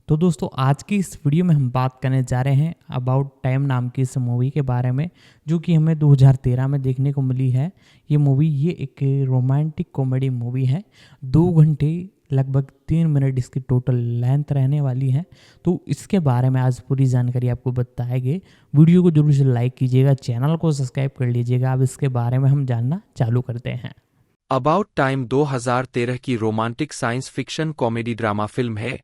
तो दोस्तों आज की इस वीडियो में हम बात करने जा रहे हैं अबाउट टाइम नाम की इस मूवी के बारे में, जो कि हमें 2013 में देखने को मिली है। ये एक रोमांटिक कॉमेडी मूवी है। 2 घंटे लगभग 3 मिनट इसकी टोटल लेंथ रहने वाली है। तो इसके बारे में आज पूरी जानकारी आपको बताएंगे। वीडियो को जरूर से लाइक कीजिएगा, चैनल को सब्सक्राइब कर लीजिएगा। अब इसके बारे में हम जानना चालू करते हैं। अबाउट टाइम 2013 की romantic science fiction comedy drama film है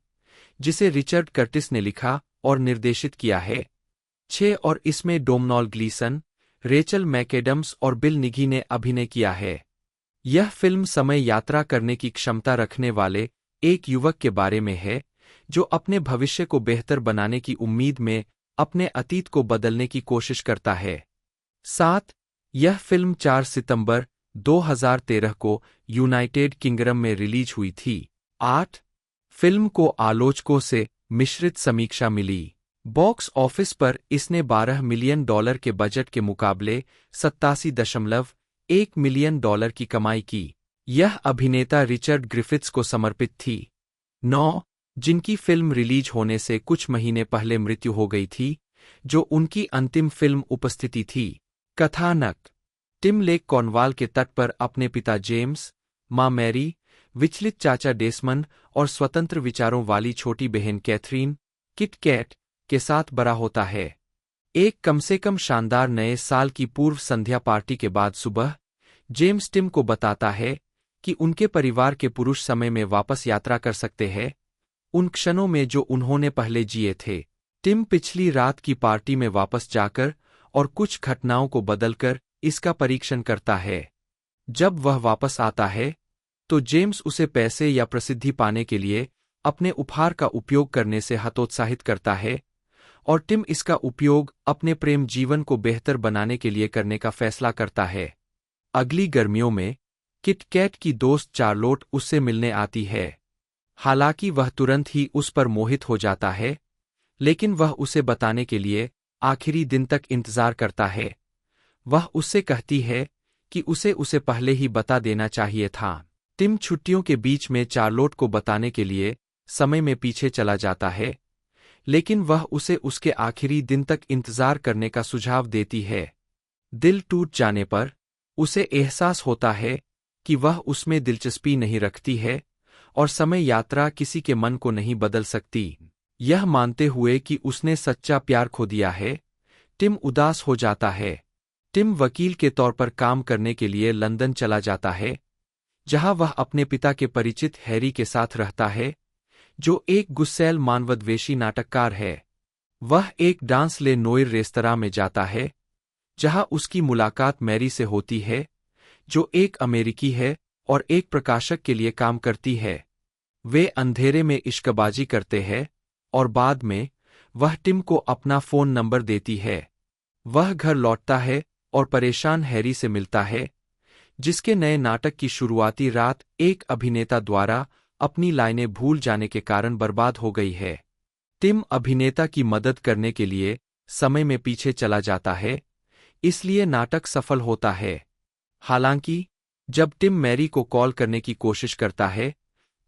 जिसे रिचर्ड कर्टिस ने लिखा और निर्देशित किया है। और इसमें डोमनॉल ग्लीसन, रेचल मैकेडम्स और बिल निगी ने अभिनय किया है। यह फिल्म समय यात्रा करने की क्षमता रखने वाले एक युवक के बारे में है जो अपने भविष्य को बेहतर बनाने की उम्मीद में अपने अतीत को बदलने की कोशिश करता है। 7. यह फिल्म 4 सितंबर 2013 को यूनाइटेड किंगडम में रिलीज हुई थी। 8. फिल्म को आलोचकों से मिश्रित समीक्षा मिली। बॉक्स ऑफिस पर इसने $12 मिलियन के बजट के मुकाबले 87.1 मिलियन की कमाई की। यह अभिनेता रिचर्ड ग्रिफिथ्स को समर्पित थी। 9. जिनकी फिल्म रिलीज होने से कुछ महीने पहले मृत्यु हो गई थी, जो उनकी अंतिम फिल्म उपस्थिति थी। कथानक: टिम लेक कॉर्नवाल के तट पर अपने पिता जेम्स, मां मैरी, विचलित चाचा डेसमंड और स्वतंत्र विचारों वाली छोटी बहन कैथरीन, किट कैट, के साथ बड़ा होता है। एक कम से कम शानदार नए साल की पूर्व संध्या पार्टी के बाद सुबह, जेम्स टिम को बताता है कि उनके परिवार के पुरुष समय में वापस यात्रा कर सकते हैं, उन क्षणों में जो उन्होंने पहले जिए थे। टिम पिछली रात की पार्टी में वापस जाकर और कुछ घटनाओं को बदलकर इसका परीक्षण करता है। जब वह वापस आता है तो जेम्स उसे पैसे या प्रसिद्धि पाने के लिए अपने उपहार का उपयोग करने से हतोत्साहित करता है और टिम इसका उपयोग अपने प्रेम जीवन को बेहतर बनाने के लिए करने का फैसला करता है। अगली गर्मियों में किट कैट की दोस्त चार्लोट उससे मिलने आती है। हालांकि वह तुरंत ही उस पर मोहित हो जाता है, लेकिन वह उसे बताने के लिए आखिरी दिन तक इंतजार करता है। वह उससे कहती है कि उसे पहले ही बता देना चाहिए था। टिम छुट्टियों के बीच में चार्लोट को बताने के लिए समय में पीछे चला जाता है, लेकिन वह उसे उसके आखिरी दिन तक इंतजार करने का सुझाव देती है। दिल टूट जाने पर उसे एहसास होता है कि वह उसमें दिलचस्पी नहीं रखती है और समय यात्रा किसी के मन को नहीं बदल सकती। यह मानते हुए कि उसने सच्चा प्यार खो दिया है, टिम उदास हो जाता है। टिम वकील के तौर पर काम करने के लिए लंदन चला जाता है, जहां वह अपने पिता के परिचित हैरी के साथ रहता है, जो एक गुस्सैल मानवद्वेषी नाटककार है। वह एक डांस ले नोइर रेस्तरां में जाता है, जहां उसकी मुलाकात मैरी से होती है, जो एक अमेरिकी है और एक प्रकाशक के लिए काम करती है। वे अंधेरे में इश्कबाजी करते हैं और बाद में वह टिम को अपना फोन नंबर देती है। वह घर लौटता है और परेशान हैरी से मिलता है, जिसके नए नाटक की शुरुआती रात एक अभिनेता द्वारा अपनी लाइनें भूल जाने के कारण बर्बाद हो गई है। टिम अभिनेता की मदद करने के लिए समय में पीछे चला जाता है, इसलिए नाटक सफल होता है। हालांकि जब टिम मैरी को कॉल करने की कोशिश करता है,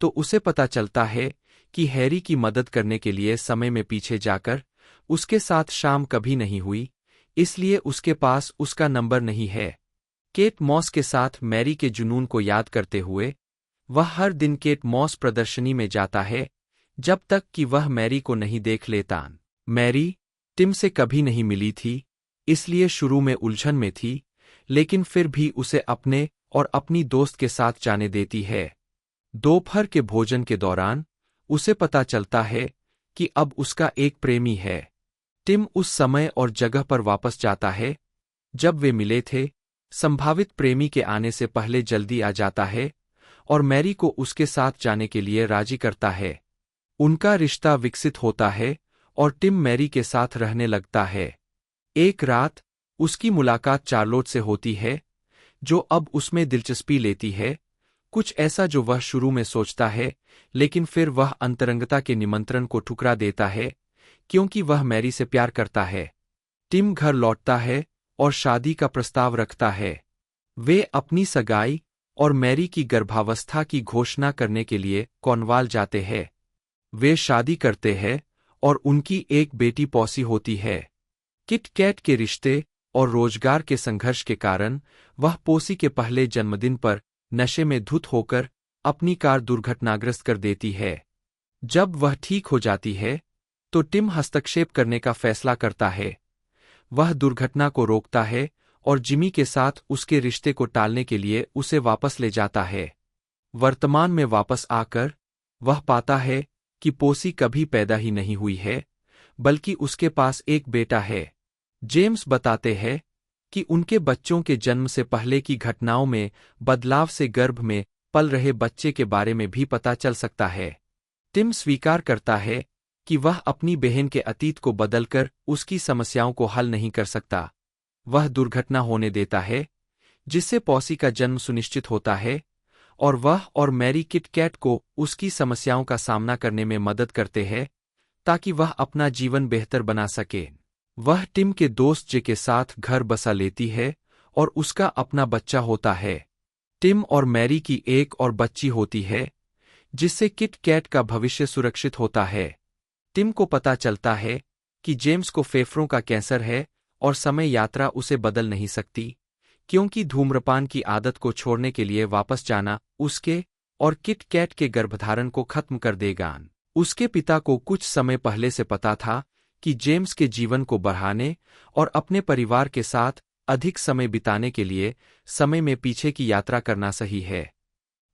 तो उसे पता चलता है कि हैरी की मदद करने के लिए समय में पीछे जाकर उसके साथ शाम कभी नहीं हुई, इसलिए उसके पास उसका नंबर नहीं है। केट मॉस के साथ मैरी के जुनून को याद करते हुए वह हर दिन केट मॉस प्रदर्शनी में जाता है, जब तक कि वह मैरी को नहीं देख लेता। मैरी टिम से कभी नहीं मिली थी, इसलिए शुरू में उलझन में थी, लेकिन फिर भी उसे अपने और अपनी दोस्त के साथ जाने देती है। दोपहर के भोजन के दौरान उसे पता चलता है कि अब उसका एक प्रेमी है। टिम उस समय और जगह पर वापस जाता है जब वे मिले थे, संभावित प्रेमी के आने से पहले जल्दी आ जाता है और मैरी को उसके साथ जाने के लिए राजी करता है। उनका रिश्ता विकसित होता है और टिम मैरी के साथ रहने लगता है। एक रात उसकी मुलाकात चार्लोट से होती है, जो अब उसमें दिलचस्पी लेती है, कुछ ऐसा जो वह शुरू में सोचता है, लेकिन फिर वह अंतरंगता के निमंत्रण को ठुकरा देता है क्योंकि वह मैरी से प्यार करता है। टिम घर लौटता है और शादी का प्रस्ताव रखता है। वे अपनी सगाई और मैरी की गर्भावस्था की घोषणा करने के लिए कॉर्नवाल जाते हैं। वे शादी करते हैं और उनकी एक बेटी पॉसी होती है। किट कैट के रिश्ते और रोजगार के संघर्ष के कारण वह पॉसी के पहले जन्मदिन पर नशे में धुत होकर अपनी कार दुर्घटनाग्रस्त कर देती है। जब वह ठीक हो जाती है तो टिम हस्तक्षेप करने का फैसला करता है। वह दुर्घटना को रोकता है और जिमी के साथ उसके रिश्ते को टालने के लिए उसे वापस ले जाता है। वर्तमान में वापस आकर वह पाता है कि पॉसी कभी पैदा ही नहीं हुई है, बल्कि उसके पास एक बेटा है। जेम्स बताते हैं कि उनके बच्चों के जन्म से पहले की घटनाओं में बदलाव से गर्भ में पल रहे बच्चे के बारे में भी पता चल सकता है। टिम स्वीकार करता है कि वह अपनी बहन के अतीत को बदलकर उसकी समस्याओं को हल नहीं कर सकता। वह दुर्घटना होने देता है जिससे पॉसी का जन्म सुनिश्चित होता है और वह और मैरी किट कैट को उसकी समस्याओं का सामना करने में मदद करते हैं ताकि वह अपना जीवन बेहतर बना सके। वह टिम के दोस्त जे के साथ घर बसा लेती है और उसका अपना बच्चा होता है। टिम और मैरी की एक और बच्ची होती है जिससे किट कैट का भविष्य सुरक्षित होता है। टिम को पता चलता है कि जेम्स को फेफड़ों का कैंसर है और समय यात्रा उसे बदल नहीं सकती, क्योंकि धूम्रपान की आदत को छोड़ने के लिए वापस जाना उसके और किट कैट के गर्भधारण को खत्म कर देगा। उसके पिता को कुछ समय पहले से पता था कि जेम्स के जीवन को बढ़ाने और अपने परिवार के साथ अधिक समय बिताने के लिए समय में पीछे की यात्रा करना सही है।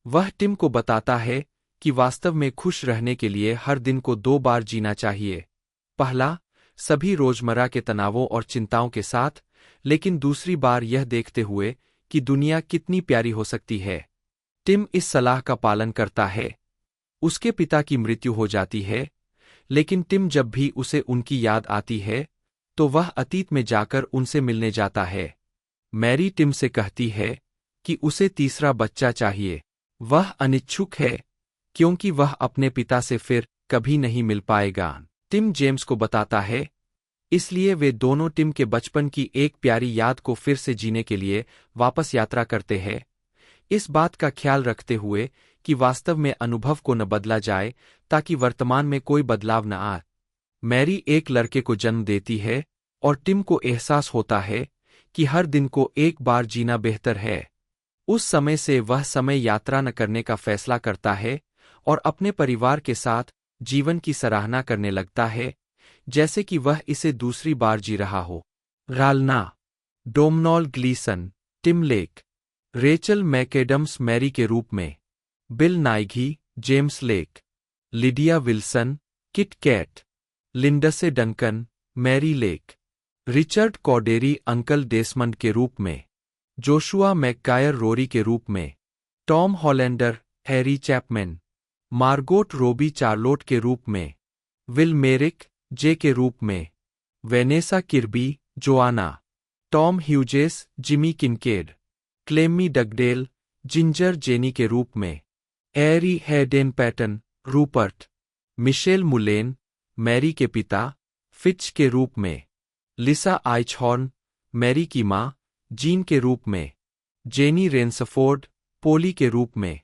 वह टिम को बताता है कि वास्तव में खुश रहने के लिए हर दिन को 2 बार जीना चाहिए। पहला, सभी रोजमर्रा के तनावों और चिंताओं के साथ, लेकिन दूसरी बार यह देखते हुए कि दुनिया कितनी प्यारी हो सकती है। टिम इस सलाह का पालन करता है। उसके पिता की मृत्यु हो जाती है, लेकिन टिम जब भी उसे उनकी याद आती है तो वह अतीत में जाकर उनसे मिलने जाता है। मैरी टिम से कहती है कि उसे तीसरा बच्चा चाहिए। वह अनिच्छुक है क्योंकि वह अपने पिता से फिर कभी नहीं मिल पाएगा। टिम जेम्स को बताता है, इसलिए वे दोनों टिम के बचपन की एक प्यारी याद को फिर से जीने के लिए वापस यात्रा करते हैं, इस बात का ख्याल रखते हुए कि वास्तव में अनुभव को न बदला जाए ताकि वर्तमान में कोई बदलाव न आए। मैरी एक लड़के को जन्म देती है और टिम को एहसास होता है कि हर दिन को एक बार जीना बेहतर है। उस समय से वह समय यात्रा न करने का फैसला करता है और अपने परिवार के साथ जीवन की सराहना करने लगता है, जैसे कि वह इसे दूसरी बार जी रहा हो। गालना, Domhnall Gleeson, Tim Lake, Rachel McAdams Mary के रूप में, Bill Nighy, James Lake, Lydia Wilson, Kit Kat, Lindsay Duncan, Mary Lake, Richard Cordery uncle Desmond के रूप में, जोशुआ मैकगायर रोरी के रूप में, Tom Hollander, Harry Chapman, Margot Robbie Charlotte के रूप में, विल मेरिक, जे के रूप में, Vanessa Kirby, Joanna, Tom Hughes, Jimmy Kincaid, Clemmie Dugdale, Ginger Jenny के रूप में, एरी हैडेन पैटन, रूपर्ट, मिशेल मुलेन, मैरी के पिता, फिच के रूप में, लिसा आइचहॉर्न, मैरी की मां, जीन के रूप में, जेनी रेन्सफोर्ड, पोली के रूप में,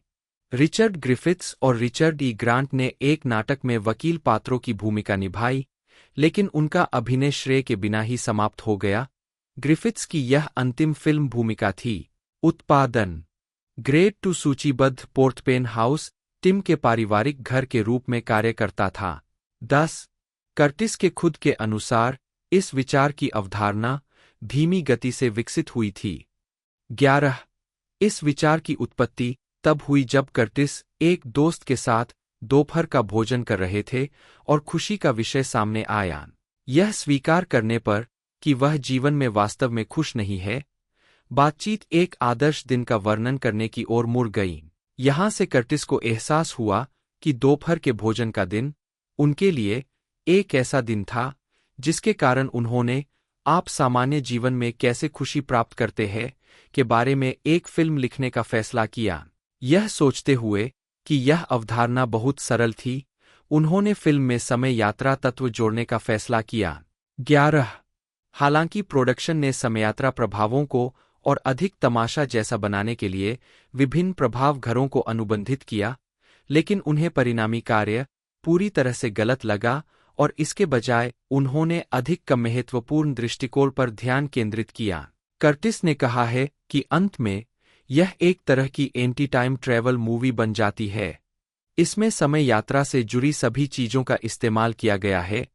रिचर्ड ग्रिफिथ्स और रिचर्ड ई ग्रांट ने एक नाटक में वकील पात्रों की भूमिका निभाई, लेकिन उनका अभिनय श्रेय के बिना ही समाप्त हो गया। ग्रिफिथ्स की यह अंतिम फिल्म भूमिका थी। उत्पादन, ग्रेड टू सूचीबद्ध पोर्थपेन हाउस टिम के पारिवारिक घर के रूप में कार्य करता था। 10. कर्टिस के खुद के अनुसार इस विचार की अवधारणा धीमी गति से विकसित हुई थी। 11. इस विचार की उत्पत्ति तब हुई जब कर्टिस एक दोस्त के साथ दोपहर का भोजन कर रहे थे और खुशी का विषय सामने आया। यह स्वीकार करने पर कि वह जीवन में वास्तव में खुश नहीं है, बातचीत एक आदर्श दिन का वर्णन करने की ओर मुड़ गई। यहां से कर्टिस को एहसास हुआ कि दोपहर के भोजन का दिन उनके लिए एक ऐसा दिन था जिसके कारण उन्होंने आप सामान्य जीवन में कैसे खुशी प्राप्त करते हैं के बारे में एक फिल्म लिखने का फैसला किया। यह सोचते हुए कि यह अवधारणा बहुत सरल थी, उन्होंने फिल्म में समय यात्रा तत्व जोड़ने का फैसला किया। 11. हालांकि प्रोडक्शन ने समयात्रा प्रभावों को और अधिक तमाशा जैसा बनाने के लिए विभिन्न प्रभाव घरों को अनुबंधित किया, लेकिन उन्हें परिणामी कार्य पूरी तरह से गलत लगा और इसके बजाय उन्होंने अधिक कम महत्वपूर्ण दृष्टिकोण पर ध्यान केंद्रित किया। कर्टिस ने कहा है कि अंत में यह एक तरह की एंटी टाइम ट्रैवल मूवी बन जाती है। इसमें समय यात्रा से जुड़ी सभी चीजों का इस्तेमाल किया गया है,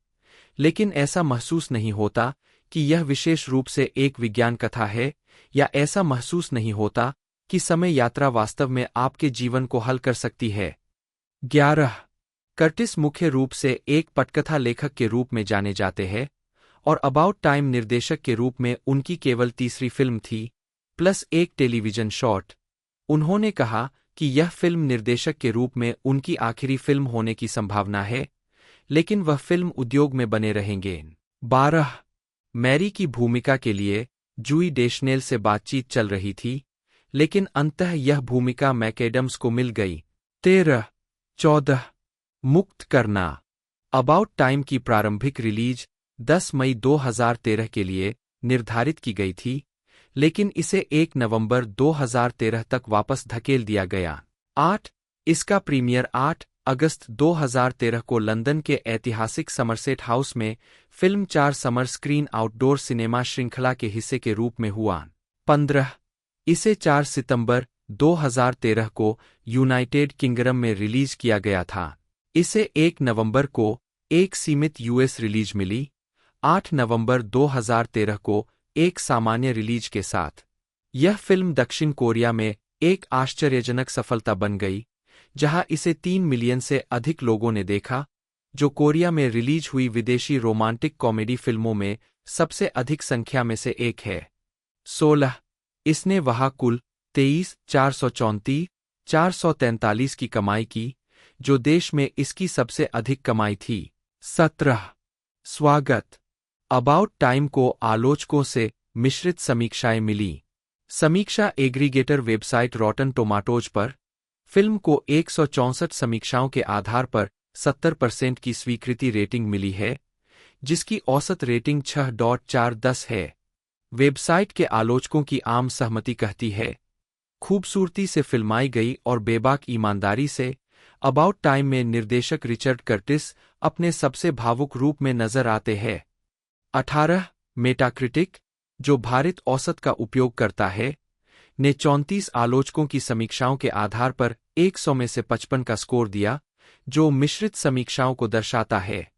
लेकिन ऐसा महसूस नहीं होता कि यह विशेष रूप से एक विज्ञान कथा है, या ऐसा महसूस नहीं होता कि समय यात्रा वास्तव में आपके जीवन को हल कर सकती है। 11 कर्टिस मुख्य रूप से एक पटकथा लेखक के रूप में जाने जाते हैं और अबाउट टाइम निर्देशक के रूप में उनकी केवल तीसरी फिल्म थी, प्लस एक टेलीविजन शॉट। उन्होंने कहा कि यह फिल्म निर्देशक के रूप में उनकी आखिरी फिल्म होने की संभावना है, लेकिन वह फिल्म उद्योग में बने रहेंगे। 12 मैरी की भूमिका के लिए जूई डेशनेल से बातचीत चल रही थी, लेकिन अंततः यह भूमिका मैकएडम्स को मिल गई। 13-14 मुक्त करना। अबाउट टाइम की प्रारंभिक रिलीज 10 मई 2013 के लिए निर्धारित की गई थी, लेकिन इसे 1 नवंबर 2013 तक वापस धकेल दिया गया। 8 इसका प्रीमियर 8 अगस्त 2013 को लंदन के ऐतिहासिक समरसेट हाउस में film 4 summer screen outdoor cinema श्रृंखला के हिस्से के रूप में हुआ। 15 इसे 4 सितंबर 2013 को यूनाइटेड किंगडम में रिलीज किया गया था। इसे 1 नवंबर को एक सीमित यूएस रिलीज मिली। 8 नवंबर 2013 को एक सामान्य रिलीज के साथ यह फिल्म दक्षिण कोरिया में एक आश्चर्यजनक सफलता बन गई, जहां इसे 3 मिलियन से अधिक लोगों ने देखा, जो कोरिया में रिलीज हुई विदेशी रोमांटिक कॉमेडी फिल्मों में सबसे अधिक संख्या में से एक है। 16 इसने वहां कुल 23,443 की कमाई की, जो देश में इसकी सबसे अधिक कमाई थी। 17 स्वागत। अबाउट टाइम को आलोचकों से मिश्रित समीक्षाएं मिली। समीक्षा एग्रीगेटर वेबसाइट रॉटन टोमाटोज पर फिल्म को 164 समीक्षाओं के आधार पर 70% की स्वीकृति रेटिंग मिली है, जिसकी औसत रेटिंग 6.410 है। वेबसाइट के आलोचकों की आम सहमति कहती है, खूबसूरती से फिल्माई गई और बेबाक ईमानदारी से अबाउट टाइम में निर्देशक रिचर्ड कर्टिस अपने सबसे भावुक रूप में नजर आते हैं। 18 मेटाक्रिटिक, जो भारित औसत का उपयोग करता है, ने 34 आलोचकों की समीक्षाओं के आधार पर 100 में से 55 का स्कोर दिया, जो मिश्रित समीक्षाओं को दर्शाता है।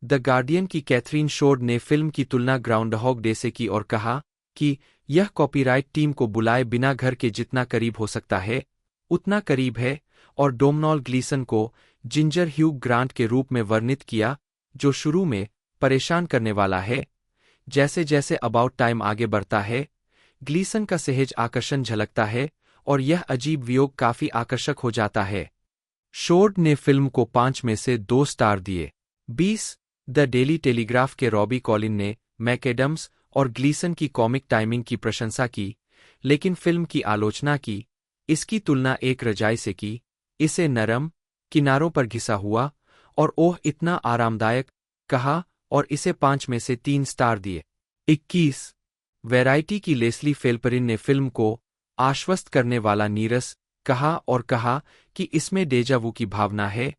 द गार्डियन की कैथरीन शोर्ड ने फिल्म की तुलना ग्राउंडहॉग डे से की और कहा कि यह कॉपीराइट टीम को बुलाए बिना घर के जितना करीब हो सकता है उतना करीब है, और डोमनॉल ग्लीसन को जिंजर ह्यू ग्रांट के रूप में वर्णित किया, जो शुरू में परेशान करने वाला है। जैसे जैसे अबाउट टाइम आगे बढ़ता है, ग्लीसन का सहज आकर्षण झलकता है और यह अजीब वियोग काफी आकर्षक हो जाता है। शोर्ड ने फिल्म को 5 में से 2 स्टार दिए। 20 द डेली टेलीग्राफ के रॉबी कॉलिन ने मैकएडम्स और ग्लीसन की कॉमिक टाइमिंग की प्रशंसा की, लेकिन फिल्म की आलोचना की। इसकी तुलना एक रजाई से की, इसे नरम, किनारों पर घिसा हुआ और ओह इतना आरामदायक कहा, और इसे 5 में से 3 स्टार दिए। 21 वैरायटी की लेस्ली फेल्परिन ने फिल्म को आश्वस्त करने वाला नीरस कहा और कहा कि इसमें डेजावू की भावना है,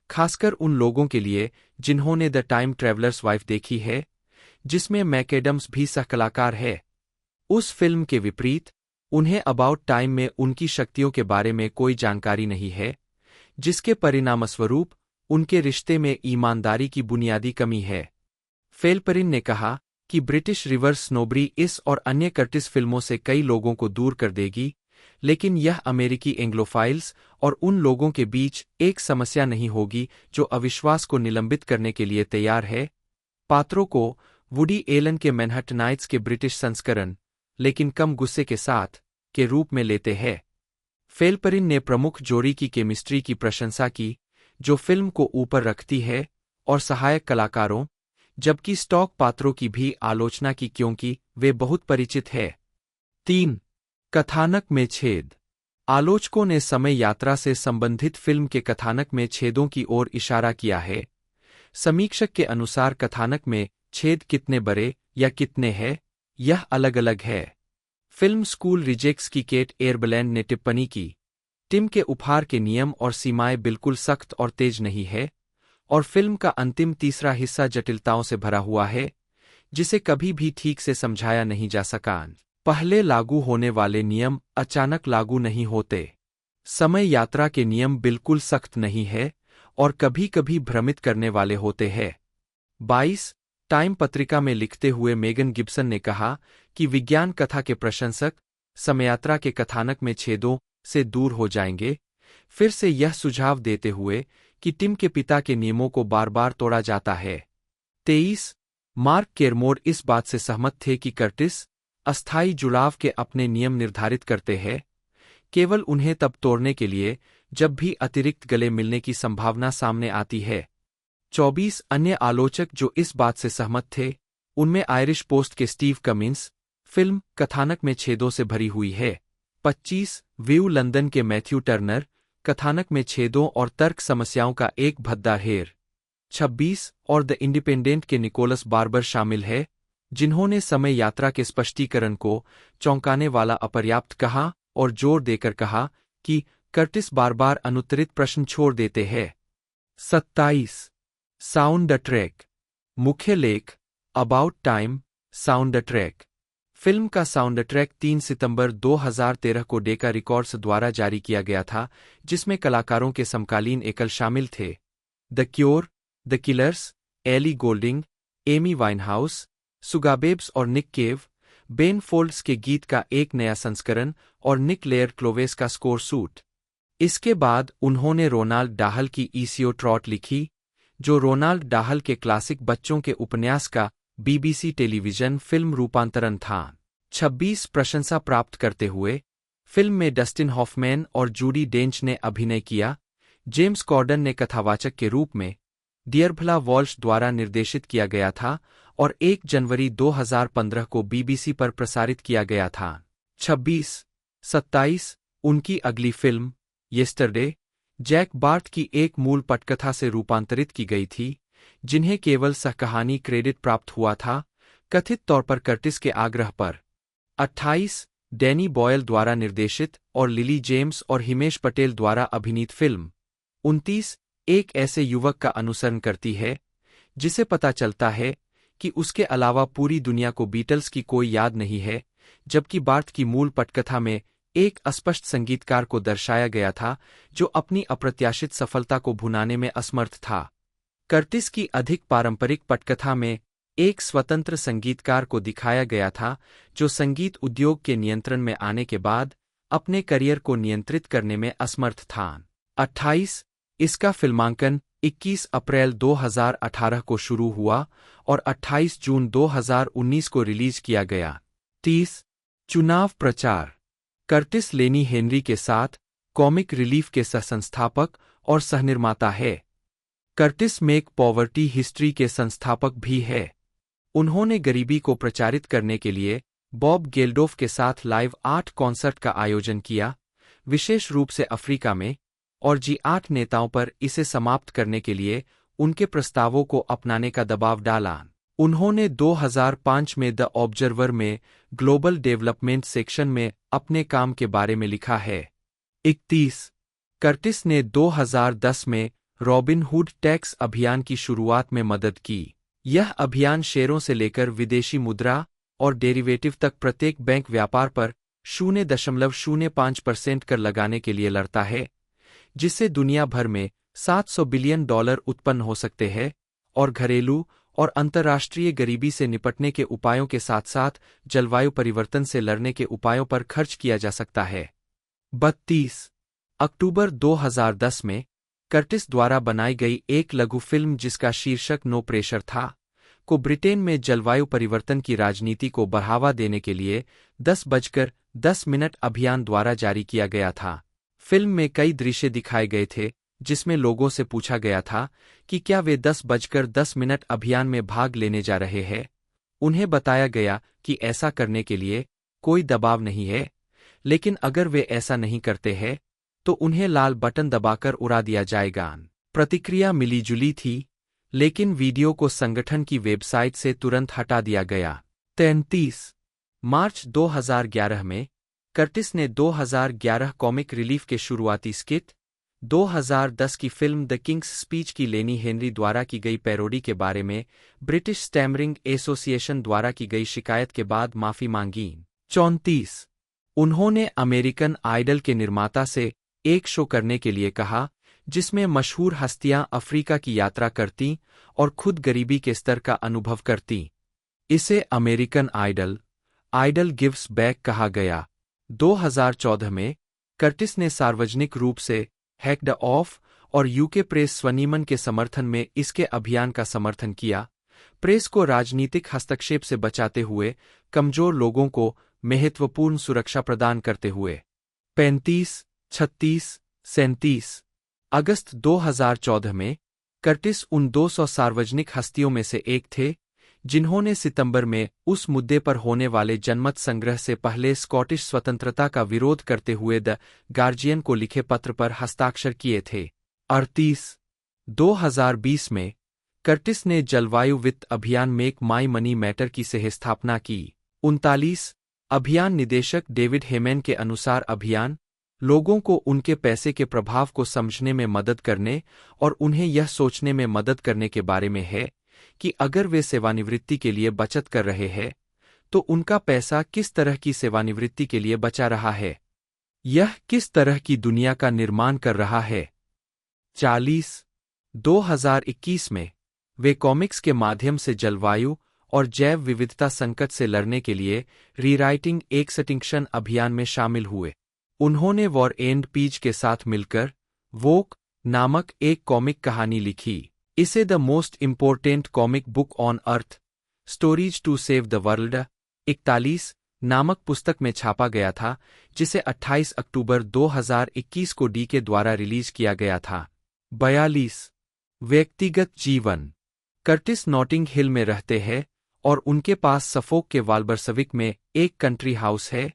खासकर उन लोगों के लिए जिन्होंने द टाइम ट्रैवलर्स वाइफ देखी है, जिसमें मैकएडम्स भी सहकलाकार है। उस फिल्म के विपरीत, उन्हें अबाउट टाइम में उनकी शक्तियों के बारे में कोई जानकारी नहीं है, जिसके परिणामस्वरूप उनके रिश्ते में ईमानदारी की बुनियादी कमी है। फेल्परिन ने कहा कि ब्रिटिश रिवर्स स्नोबरी इस और अन्य कर्टिस फिल्मों से कई लोगों को दूर कर देगी, लेकिन यह अमेरिकी एंग्लोफाइल्स और उन लोगों के बीच एक समस्या नहीं होगी जो अविश्वास को निलंबित करने के लिए तैयार है। पात्रों को वुडी एलन के मैनहट्टनाइट्स के ब्रिटिश संस्करण, लेकिन कम गुस्से के साथ, के रूप में लेते हैं। फेल्परिन ने प्रमुख जोड़ी की केमिस्ट्री की प्रशंसा की, जो फिल्म को ऊपर रखती है, और सहायक कलाकारों, जबकि स्टॉक पात्रों की भी आलोचना की क्योंकि वे बहुत परिचित हैं। 3 कथानक में छेद। आलोचकों ने समय यात्रा से संबंधित फिल्म के कथानक में छेदों की ओर इशारा किया है। समीक्षक के अनुसार कथानक में छेद कितने बड़े या कितने हैं, यह अलग अलग है। फिल्म स्कूल रिजेक्ट्स की केट एयरबलैंड ने टिप्पणी की, टिम के उपहार के नियम और सीमाएं बिल्कुल सख्त और तेज नहीं है, और फिल्म का अंतिम तीसरा हिस्सा जटिलताओं से भरा हुआ है, जिसे कभी भी ठीक से समझाया नहीं जा सका। पहले लागू होने वाले नियम अचानक लागू नहीं होते। समय यात्रा के नियम बिल्कुल सख्त नहीं है और कभी-कभी भ्रमित करने वाले होते हैं। 22 टाइम पत्रिका में लिखते हुए मेगन गिब्सन ने कहा कि विज्ञान कथा के प्रशंसक समयात्रा के कथानक में छेदों से दूर हो जाएंगे, फिर से यह सुझाव देते हुए कि टिम के पिता के नियमों को बार-बार तोड़ा जाता है। 23 मार्क केरमोर इस बात से सहमत थे कि कर्टिस अस्थायी जुड़ाव के अपने नियम निर्धारित करते हैं, केवल उन्हें तब तोड़ने के लिए जब भी अतिरिक्त गले मिलने की संभावना सामने आती है। 24 अन्य आलोचक जो इस बात से सहमत थे, उनमें आयरिश पोस्ट के स्टीव कमिंस, फिल्म कथानक में छेदों से भरी हुई है। 25 व्यू लंदन के मैथ्यू टर्नर, कथानक में छेदों और तर्क समस्याओं का एक भद्दा ढेर। 26 और द इंडिपेंडेंट के निकोलस बार्बर शामिल है, जिन्होंने समय यात्रा के स्पष्टीकरण को चौंकाने वाला अपर्याप्त कहा और जोर देकर कहा कि कर्टिस बार-बार अनुत्तरित प्रश्न छोड़ देते हैं। 27 साउंड ट्रैक मुख्य लेख about time sound track film का साउंड ट्रैक 3 सितंबर 2013 को डेका रिकॉर्ड्स द्वारा जारी किया गया था, जिसमें कलाकारों के समकालीन एकल शामिल थे। The Cure, the Killers, Ellie Goulding, Amy Winehouse, Sugababes और निक केव, बेन फोल्ड्स के गीत का एक नया संस्करण और निक लेयर क्लोवेस का स्कोर सूट। इसके बाद उन्होंने रोनाल्ड डाहल की ईसीओ ट्रॉट लिखी, जो रोनाल्ड डाहल के क्लासिक बच्चों के उपन्यास का बीबीसी टेलीविजन फिल्म रूपांतरण था। 26 प्रशंसा प्राप्त करते हुए फिल्म में डस्टिन हॉफमैन और जूडी डेंच ने अभिनय किया। जेम्स कॉर्डन ने कथावाचक के रूप में डियरभला वॉल्श द्वारा निर्देशित किया गया था और 1 जनवरी 2015 को बीबीसी पर प्रसारित किया गया था। 27 उनकी अगली फिल्म येस्टरडे जैक बार्थ की एक मूल पटकथा से रूपांतरित की गई थी, जिन्हें केवल सहकहानी क्रेडिट प्राप्त हुआ था, कथित तौर पर कर्टिस के आग्रह पर। 28 डैनी बॉयल द्वारा निर्देशित और लिली जेम्स और हिमेश पटेल द्वारा अभिनीत फिल्म 29 एक ऐसे युवक का अनुसरण करती है जिसे पता चलता है कि उसके अलावा पूरी दुनिया को बीटल्स की कोई याद नहीं है, जबकि बार्थ की मूल पटकथा में एक अस्पष्ट संगीतकार को दर्शाया गया था जो अपनी अप्रत्याशित सफलता को भुनाने में असमर्थ था। कर्टिस की अधिक पारंपरिक पटकथा में एक स्वतंत्र संगीतकार को दिखाया गया था जो संगीत उद्योग के नियंत्रण में आने के बाद अपने करियर को नियंत्रित करने में असमर्थ था। 28 इसका फिल्मांकन 21 अप्रैल 2018 को शुरू हुआ और 28 जून 2019 को रिलीज किया गया। 30 चुनाव प्रचार कर्टिस लेनी हेनरी के साथ कॉमिक रिलीफ के सह-संस्थापक और सहनिर्माता है। कर्टिस मेक पॉवर्टी हिस्ट्री के संस्थापक भी है। उन्होंने गरीबी को प्रचारित करने के लिए बॉब गेल्डोफ के साथ लाइव आर्ट कॉन्सर्ट का आयोजन किया, विशेष रूप से अफ्रीका में, और G8 नेताओं पर इसे समाप्त करने के लिए उनके प्रस्तावों को अपनाने का दबाव डाला। उन्होंने 2005 में द ऑब्जर्वर में ग्लोबल डेवलपमेंट सेक्शन में अपने काम के बारे में लिखा है। 31 कर्टिस ने 2010 में रॉबिन हुड टैक्स अभियान की शुरुआत में मदद की। यह अभियान शेयरों से लेकर विदेशी मुद्रा और डेरिवेटिव तक प्रत्येक बैंक व्यापार पर 0.05% कर लगाने के लिए लड़ता है, जिससे दुनिया भर में $700 बिलियन उत्पन्न हो सकते हैं और घरेलू और अंतर्राष्ट्रीय गरीबी से निपटने के उपायों के साथ-साथ जलवायु परिवर्तन से लड़ने के उपायों पर खर्च किया जा सकता है। 32 अक्टूबर 2010 में कर्टिस द्वारा बनाई गई एक लघु फिल्म जिसका शीर्षक नो प्रेशर था, को ब्रिटेन में जलवायु परिवर्तन की राजनीति को बढ़ावा देने के लिए 10:10 अभियान द्वारा जारी किया गया था। फिल्म में कई दृश्य दिखाए गए थे जिसमें लोगों से पूछा गया था कि क्या वे 10:10 अभियान में भाग लेने जा रहे हैं। उन्हें बताया गया कि ऐसा करने के लिए कोई दबाव नहीं है, लेकिन अगर वे ऐसा नहीं करते हैं तो उन्हें लाल बटन दबाकर उड़ा दिया जाएगा। प्रतिक्रिया मिलीजुली थी, लेकिन वीडियो को संगठन की वेबसाइट से तुरंत हटा दिया गया। 33 मार्च 2011 में कर्टिस ने 2011 कॉमिक रिलीफ के शुरुआती स्किट 2010 की फिल्म द किंग्स स्पीच की लेनी हेनरी द्वारा की गई पैरोडी के बारे में ब्रिटिश स्टैमरिंग एसोसिएशन द्वारा की गई शिकायत के बाद माफी मांगी। 34 उन्होंने अमेरिकन आइडल के निर्माता से एक शो करने के लिए कहा जिसमें मशहूर हस्तियां अफ्रीका की यात्रा करतीं और खुद गरीबी के स्तर का अनुभव करतीं। इसे अमेरिकन आइडल गिव्स बैक कहा गया। 2014 में कर्टिस ने सार्वजनिक रूप से हैक्ड ऑफ और यूके प्रेस स्वनीमन के समर्थन में इसके अभियान का समर्थन किया, प्रेस को राजनीतिक हस्तक्षेप से बचाते हुए, कमजोर लोगों को महत्वपूर्ण सुरक्षा प्रदान करते हुए। 35, 36, 37 अगस्त 2014 में कर्टिस उन 200 सार्वजनिक हस्तियों में से एक थे जिन्होंने सितंबर में उस मुद्दे पर होने वाले जनमत संग्रह से पहले स्कॉटिश स्वतंत्रता का विरोध करते हुए द गार्जियन को लिखे पत्र पर हस्ताक्षर किए थे। 38 2020 में कर्टिस ने जलवायु वित्त अभियान मेक माई मनी मैटर की सह स्थापना की। 39 अभियान निदेशक डेविड हेमैन के अनुसार अभियान लोगों को उनके पैसे के प्रभाव को समझने में मदद करने और उन्हें यह सोचने में मदद करने के बारे में है कि अगर वे सेवानिवृत्ति के लिए बचत कर रहे हैं तो उनका पैसा किस तरह की सेवानिवृत्ति के लिए बचा रहा है, यह किस तरह की दुनिया का निर्माण कर रहा है। 40 2021 में वे कॉमिक्स के माध्यम से जलवायु और जैव विविधता संकट से लड़ने के लिए रीराइटिंग एक्सटिंक्शन अभियान में शामिल हुए। उन्होंने वॉर एंड पीज के साथ मिलकर वोक नामक एक कॉमिक कहानी लिखी। इसे the most important comic book on earth stories to save the world 41 नामक पुस्तक में छापा गया था, जिसे 28 अक्टूबर 2021 को डीके द्वारा रिलीज किया गया था। 42 व्यक्तिगत जीवन कर्टिस नॉटिंग हिल में रहते हैं और उनके पास सफोक के वाल्बरसविक में एक कंट्री हाउस है।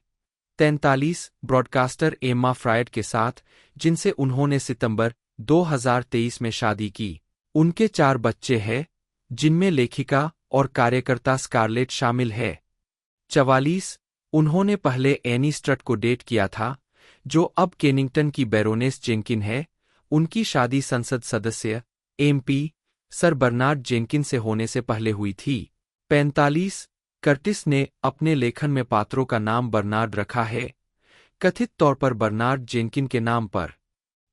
43 ब्रॉडकास्टर एम्मा फ्रायड के साथ, जिनसे उन्होंने सितंबर 2023 में शादी की। उनके 4 बच्चे हैं, जिनमें लेखिका और कार्यकर्ता स्कारलेट शामिल है। 44 उन्होंने पहले एनी स्ट्रट को डेट किया था, जो अब केनिंगटन की बैरोनेस जेंकिन है। उनकी शादी संसद सदस्य एमपी सर बर्नार्ड जेंकिन से होने से पहले हुई थी। 45 कर्टिस ने अपने लेखन में पात्रों का नाम बर्नार्ड रखा है, कथित तौर पर बर्नार्ड जेंकिन के नाम पर।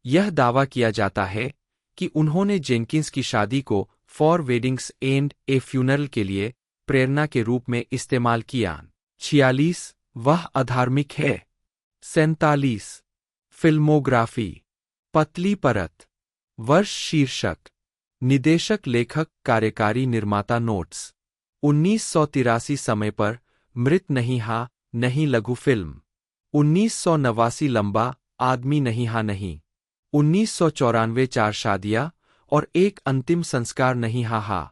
यह दावा किया जाता है कि उन्होंने जेंकिंस की शादी को for weddings and a funeral के लिए प्रेरणा के रूप में इस्तेमाल किया। 46 वह अधार्मिक है। 47 फिल्मोग्राफी पतली परत वर्ष शीर्षक निदेशक लेखक कार्यकारी निर्माता नोट्स 1983 समय पर मृत नहीं हा नहीं लघु फिल्म 1989 लंबा आदमी नहीं हा नहीं 1994 4 शादियां और एक अंतिम संस्कार नहीं हा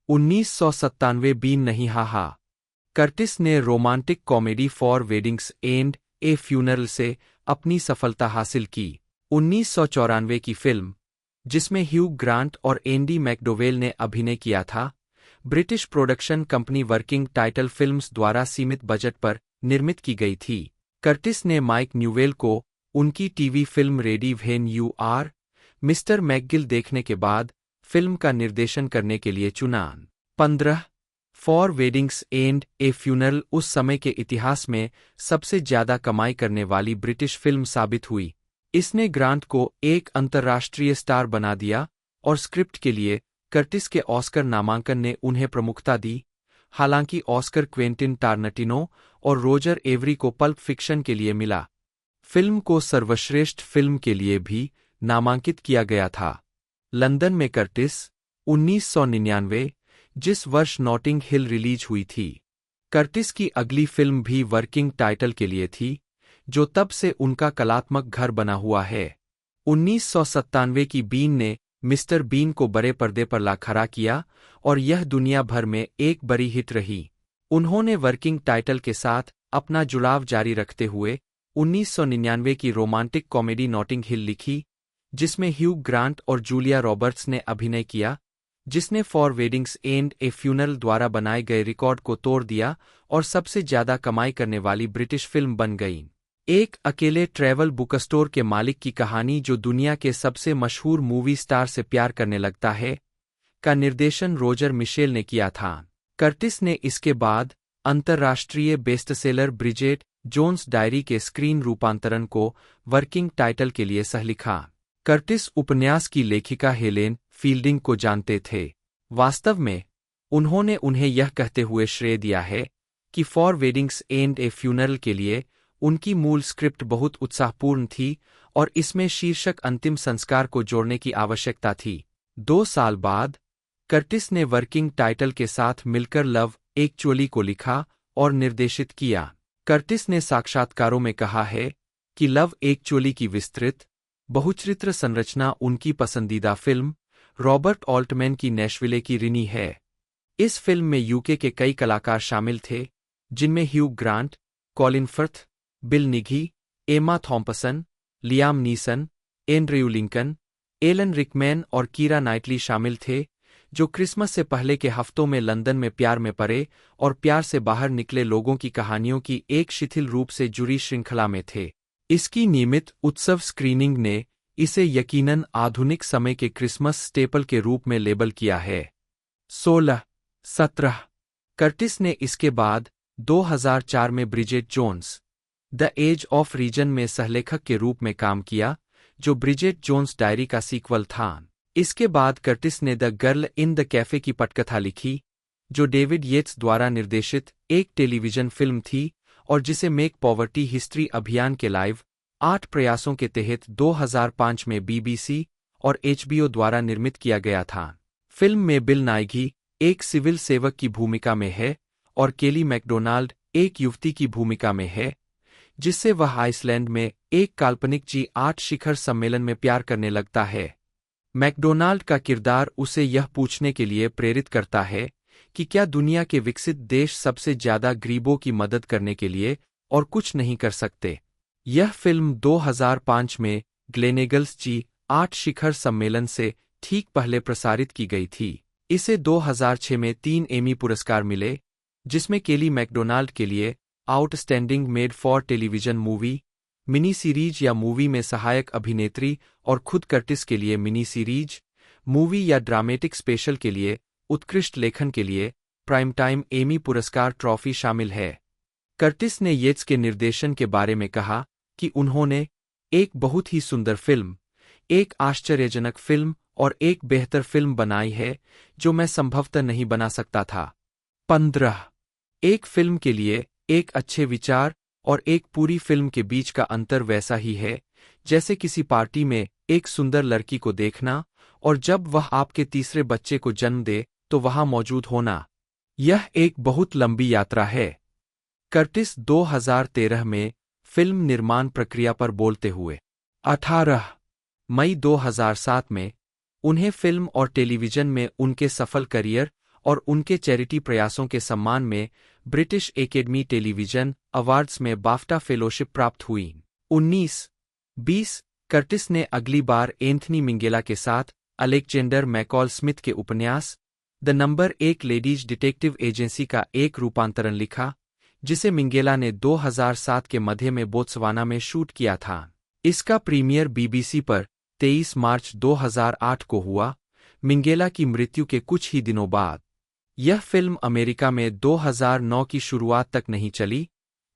1997 बीन नहीं हा। कर्टिस ने romantic comedy for weddings and a funeral से अपनी सफलता हासिल की। 1994 की फिल्म, जिसमें ह्यू ग्रांट और एंडी मैकडोवेल ने अभिनय किया था, British production company working title films द्वारा सीमित बजट पर निर्मित की गई थी। कर्टिस ने माइक न्यूवेल को उनकी TV film ready when you are mister McGill देखने के बाद फिल्म का निर्देशन करने के लिए चुना। 15 for weddings and a funeral उस समय के इतिहास में सबसे ज्यादा कमाई करने वाली ब्रिटिश फिल्म साबित हुई। इसने ग्रांट को एक अंतर्राष्ट्रीय स्टार बना दिया और स्क्रिप्ट के लिए कर्टिस के ऑस्कर नामांकन ने उन्हें प्रमुखता दी। हालांकि ऑस्कर क्वेंटिन टारनटिनो और रोजर एवरी को पल्प फिक्शन के लिए मिला। फिल्म को सर्वश्रेष्ठ फिल्म के लिए भी नामांकित किया गया था। लंदन में कर्टिस 1999, जिस वर्ष नॉटिंग हिल रिलीज हुई थी। कर्टिस की अगली फिल्म भी वर्किंग टाइटल के लिए थी, जो तब से उनका कलात्मक घर बना हुआ है। 1997 की बीन ने मिस्टर बीन को बड़े पर्दे पर ला खड़ा किया और यह दुनिया भर में एक बड़ी हिट रही। उन्होंने वर्किंग टाइटल के साथ अपना जुड़ाव जारी रखते हुए 1999 की रोमांटिक कॉमेडी नॉटिंग हिल लिखी, जिसमें ह्यू ग्रांट और जूलिया रॉबर्ट्स ने अभिनय किया, जिसने for weddings and a funeral द्वारा बनाए गए रिकॉर्ड को तोड़ दिया और सबसे ज्यादा कमाई करने वाली ब्रिटिश फिल्म बन गई। एक अकेले ट्रैवल बुकस्टोर के मालिक की कहानी जो दुनिया के सबसे मशहूर मूवी स्टार से प्यार करने लगता है, का निर्देशन रोजर मिशेल ने किया था। कर्टिस ने इसके बाद अंतर्राष्ट्रीय बेस्टसेलर ब्रिजेट जोन्स डायरी के स्क्रीन रूपांतरण को वर्किंग टाइटल के लिए सहलिखा। कर्टिस उपन्यास की लेखिका हेलेन फील्डिंग को जानते थे। वास्तव में उन्होंने उन्हें यह कहते हुए श्रेय दिया है कि for weddings and a funeral के लिए उनकी मूल स्क्रिप्ट बहुत उत्साहपूर्ण थी और इसमें शीर्षक अंतिम संस्कार को जोड़ने की आवश्यकता थी। 2 साल बाद कर्टिस ने वर्किंग टाइटल के साथ मिलकर लव एक्चुअली को लिखा और निर्देशित किया। कर्टिस ने साक्षात्कारों में कहा है कि लव एक्चुअली की विस्तृत बहुचरित्र संरचना उनकी पसंदीदा फिल्म रॉबर्ट ऑल्टमैन की नैशविले की ऋणी है। इस फिल्म में यूके के कई कलाकार शामिल थे, जिनमें Hugh Grant, Colin Firth, Bill Nighy, Emma Thompson, Liam Neeson, Andrew Lincoln, Alan Rickman और कीरा नाइटली शामिल थे, जो क्रिसमस से पहले के हफ्तों में लंदन में प्यार में पड़े और प्यार से बाहर निकले लोगों की कहानियों की एक शिथिल रूप से जुड़ी श्रृंखला में थे। इसकी नियमित उत्सव स्क्रीनिंग ने इसे यकीनन आधुनिक समय के क्रिसमस स्टेपल के रूप में लेबल किया है। 16-17 कर्टिस ने इसके बाद 2004 में Bridget Jones the age of reason में सहलेखक के रूप में काम किया, जो ब्रिजेट जोन्स डायरी का सीक्वल था। इसके बाद कर्टिस ने the girl in the cafe की पटकथा लिखी, जो डेविड येट्स द्वारा निर्देशित एक टेलीविजन फिल्म थी और जिसे मेक पॉवर्टी हिस्ट्री अभियान के लाइव 8 प्रयासों के तहत 2005 में BBC और HBO द्वारा निर्मित किया गया था। फिल्म में बिल नाइघी एक सिविल सेवक की भूमिका में है और केली मैकडोनाल्ड एक युवती की भूमिका में है, जिससे वह आइसलैंड में एक काल्पनिक G8 शिखर सम्मेलन में प्यार करने लगता है। मैकडोनाल्ड का किरदार उसे यह पूछने के लिए प्रेरित करता है कि क्या दुनिया के विकसित देश सबसे ज्यादा गरीबों की मदद करने के लिए और कुछ नहीं कर सकते। यह फिल्म 2005 में ग्लेनेगल्स G8 शिखर सम्मेलन से ठीक पहले प्रसारित की गई थी। इसे 2006 में 3 एमी पुरस्कार मिले, जिसमें केली मैकडोनाल्ड के लिए outstanding made for television movie, mini series या मूवी में सहायक अभिनेत्री और खुद कर्टिस के लिए मिनी सीरीज, मूवी या ड्रामेटिक स्पेशल के लिए उत्कृष्ट लेखन के लिए प्राइम टाइम एमी पुरस्कार ट्रॉफी शामिल है। कर्टिस ने येट्स के निर्देशन के बारे में कहा कि उन्होंने एक बहुत ही सुंदर फिल्म, एक आश्चर्यजनक फिल्म और एक बेहतर फिल्म बनाई है जो मैं संभवतः नहीं बना सकता था। 15 एक फिल्म के लिए एक अच्छे विचार और एक पूरी फिल्म के बीच का अंतर वैसा ही है जैसे किसी पार्टी में एक सुंदर लड़की को देखना और जब वह आपके तीसरे बच्चे को जन्म दे तो वहां मौजूद होना। यह एक बहुत लंबी यात्रा है। कर्टिस 2013 में फिल्म निर्माण प्रक्रिया पर बोलते हुए 18 मई 2007 में उन्हें फिल्म और टेलीविजन में उनके सफल करियर और उनके चैरिटी प्रयासों के सम्मान में ब्रिटिश एकेडमी टेलीविजन अवार्ड्स में बाफ्टा फेलोशिप प्राप्त हुई। 19-20 कर्टिस ने अगली बार एंथनी मिंगेला के साथ अलेक्जेंडर मैकॉल स्मिथ के उपन्यास द नंबर एक लेडीज डिटेक्टिव एजेंसी का एक रूपांतरण लिखा, जिसे मिंगेला ने 2007 के मध्य में बोत्सवाना में शूट किया था। इसका प्रीमियर BBC पर 23 मार्च 2008 को हुआ, मिंगेला की मृत्यु के कुछ ही दिनों बाद। यह फिल्म अमेरिका में 2009 की शुरुआत तक नहीं चली,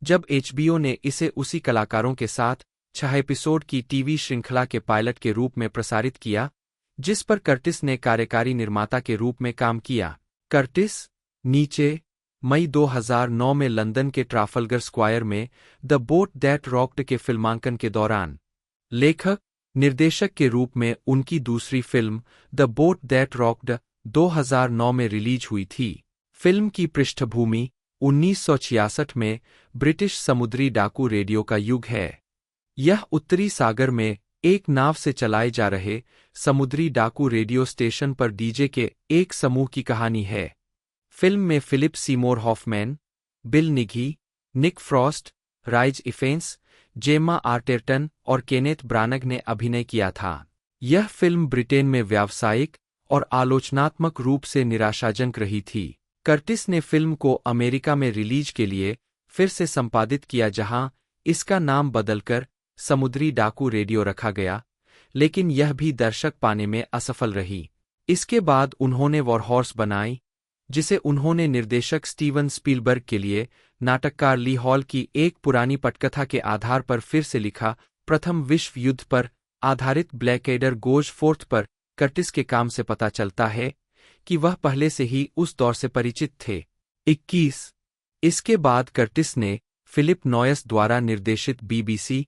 जब HBO ने इसे उसी कलाकारों के साथ 6 एपिसोड की टीवी श्रृंखला के पायलट के रूप में प्रसारित किया, जिस पर कर्टिस ने कार्यकारी निर्माता के रूप में काम किया। कर्टिस नीचे मई 2009 में लंदन के ट्राफल्गर स्क्वायर में द बोट दैट रॉक्ड के फिल्मांकन के दौरान लेखक निर्देशक के रूप में उनकी दूसरी film the boat that rocked 2009 में रिलीज हुई थी। फिल्म की पृष्ठभूमि 1966 में ब्रिटिश समुद्री डाकू रेडियो का युग है। यह उत्तरी सागर में एक नाव से चलाए जा रहे समुद्री डाकू रेडियो स्टेशन पर डीजे के एक समूह की कहानी है। फिल्म में फिलिप सीमोर हॉफमैन, बिल निघी, निक फ्रॉस्ट, राइज इफेंस, जेमा आर्टेरटन और केनेथ ब्रानग ने अभिनय किया था। यह फिल्म ब्रिटेन में व्यावसायिक और आलोचनात्मक रूप से निराशाजनक रही थी। कर्टिस ने फिल्म को अमेरिका में रिलीज के लिए फिर से संपादित किया, जहां इसका नाम बदलकर समुद्री डाकू रेडियो रखा गया, लेकिन यह भी दर्शक पाने में असफल रही। इसके बाद उन्होंने वॉरहॉर्स बनाई, जिसे उन्होंने निर्देशक स्टीवन स्पीलबर्ग के लिए नाटककार ली हॉल की एक पुरानी पटकथा के आधार पर फिर से लिखा। प्रथम विश्व युद्ध पर आधारित ब्लैकएडर गोज फोर्थ पर कर्टिस के काम से पता चलता है कि वह पहले से ही उस दौर से परिचित थे। 21 इसके बाद कर्टिस ने फिलिप नॉयस द्वारा निर्देशित BBC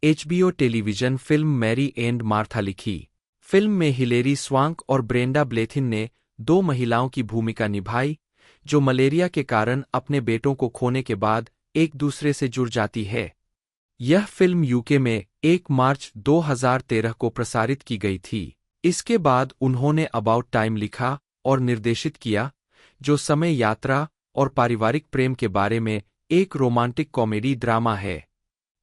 HBO television film Mary and Martha लिखी। फिल्म में हिलेरी स्वांक और ब्रेंडा ब्लेथिन ने दो महिलाओं की भूमिका निभाई, जो मलेरिया के कारण अपने बेटों को खोने के बाद एक दूसरे से जुड़ जाती है। यह फिल्म यूके में 1 मार्च 2013 को प्रसारित की गई थी। इसके बाद उन्होंने अबाउट टाइम लिखा और निर्देशित किया, जो समय यात्रा और पारिवारिक प्रेम के बारे में एक रोमांटिक कॉमेडी ड्रामा है।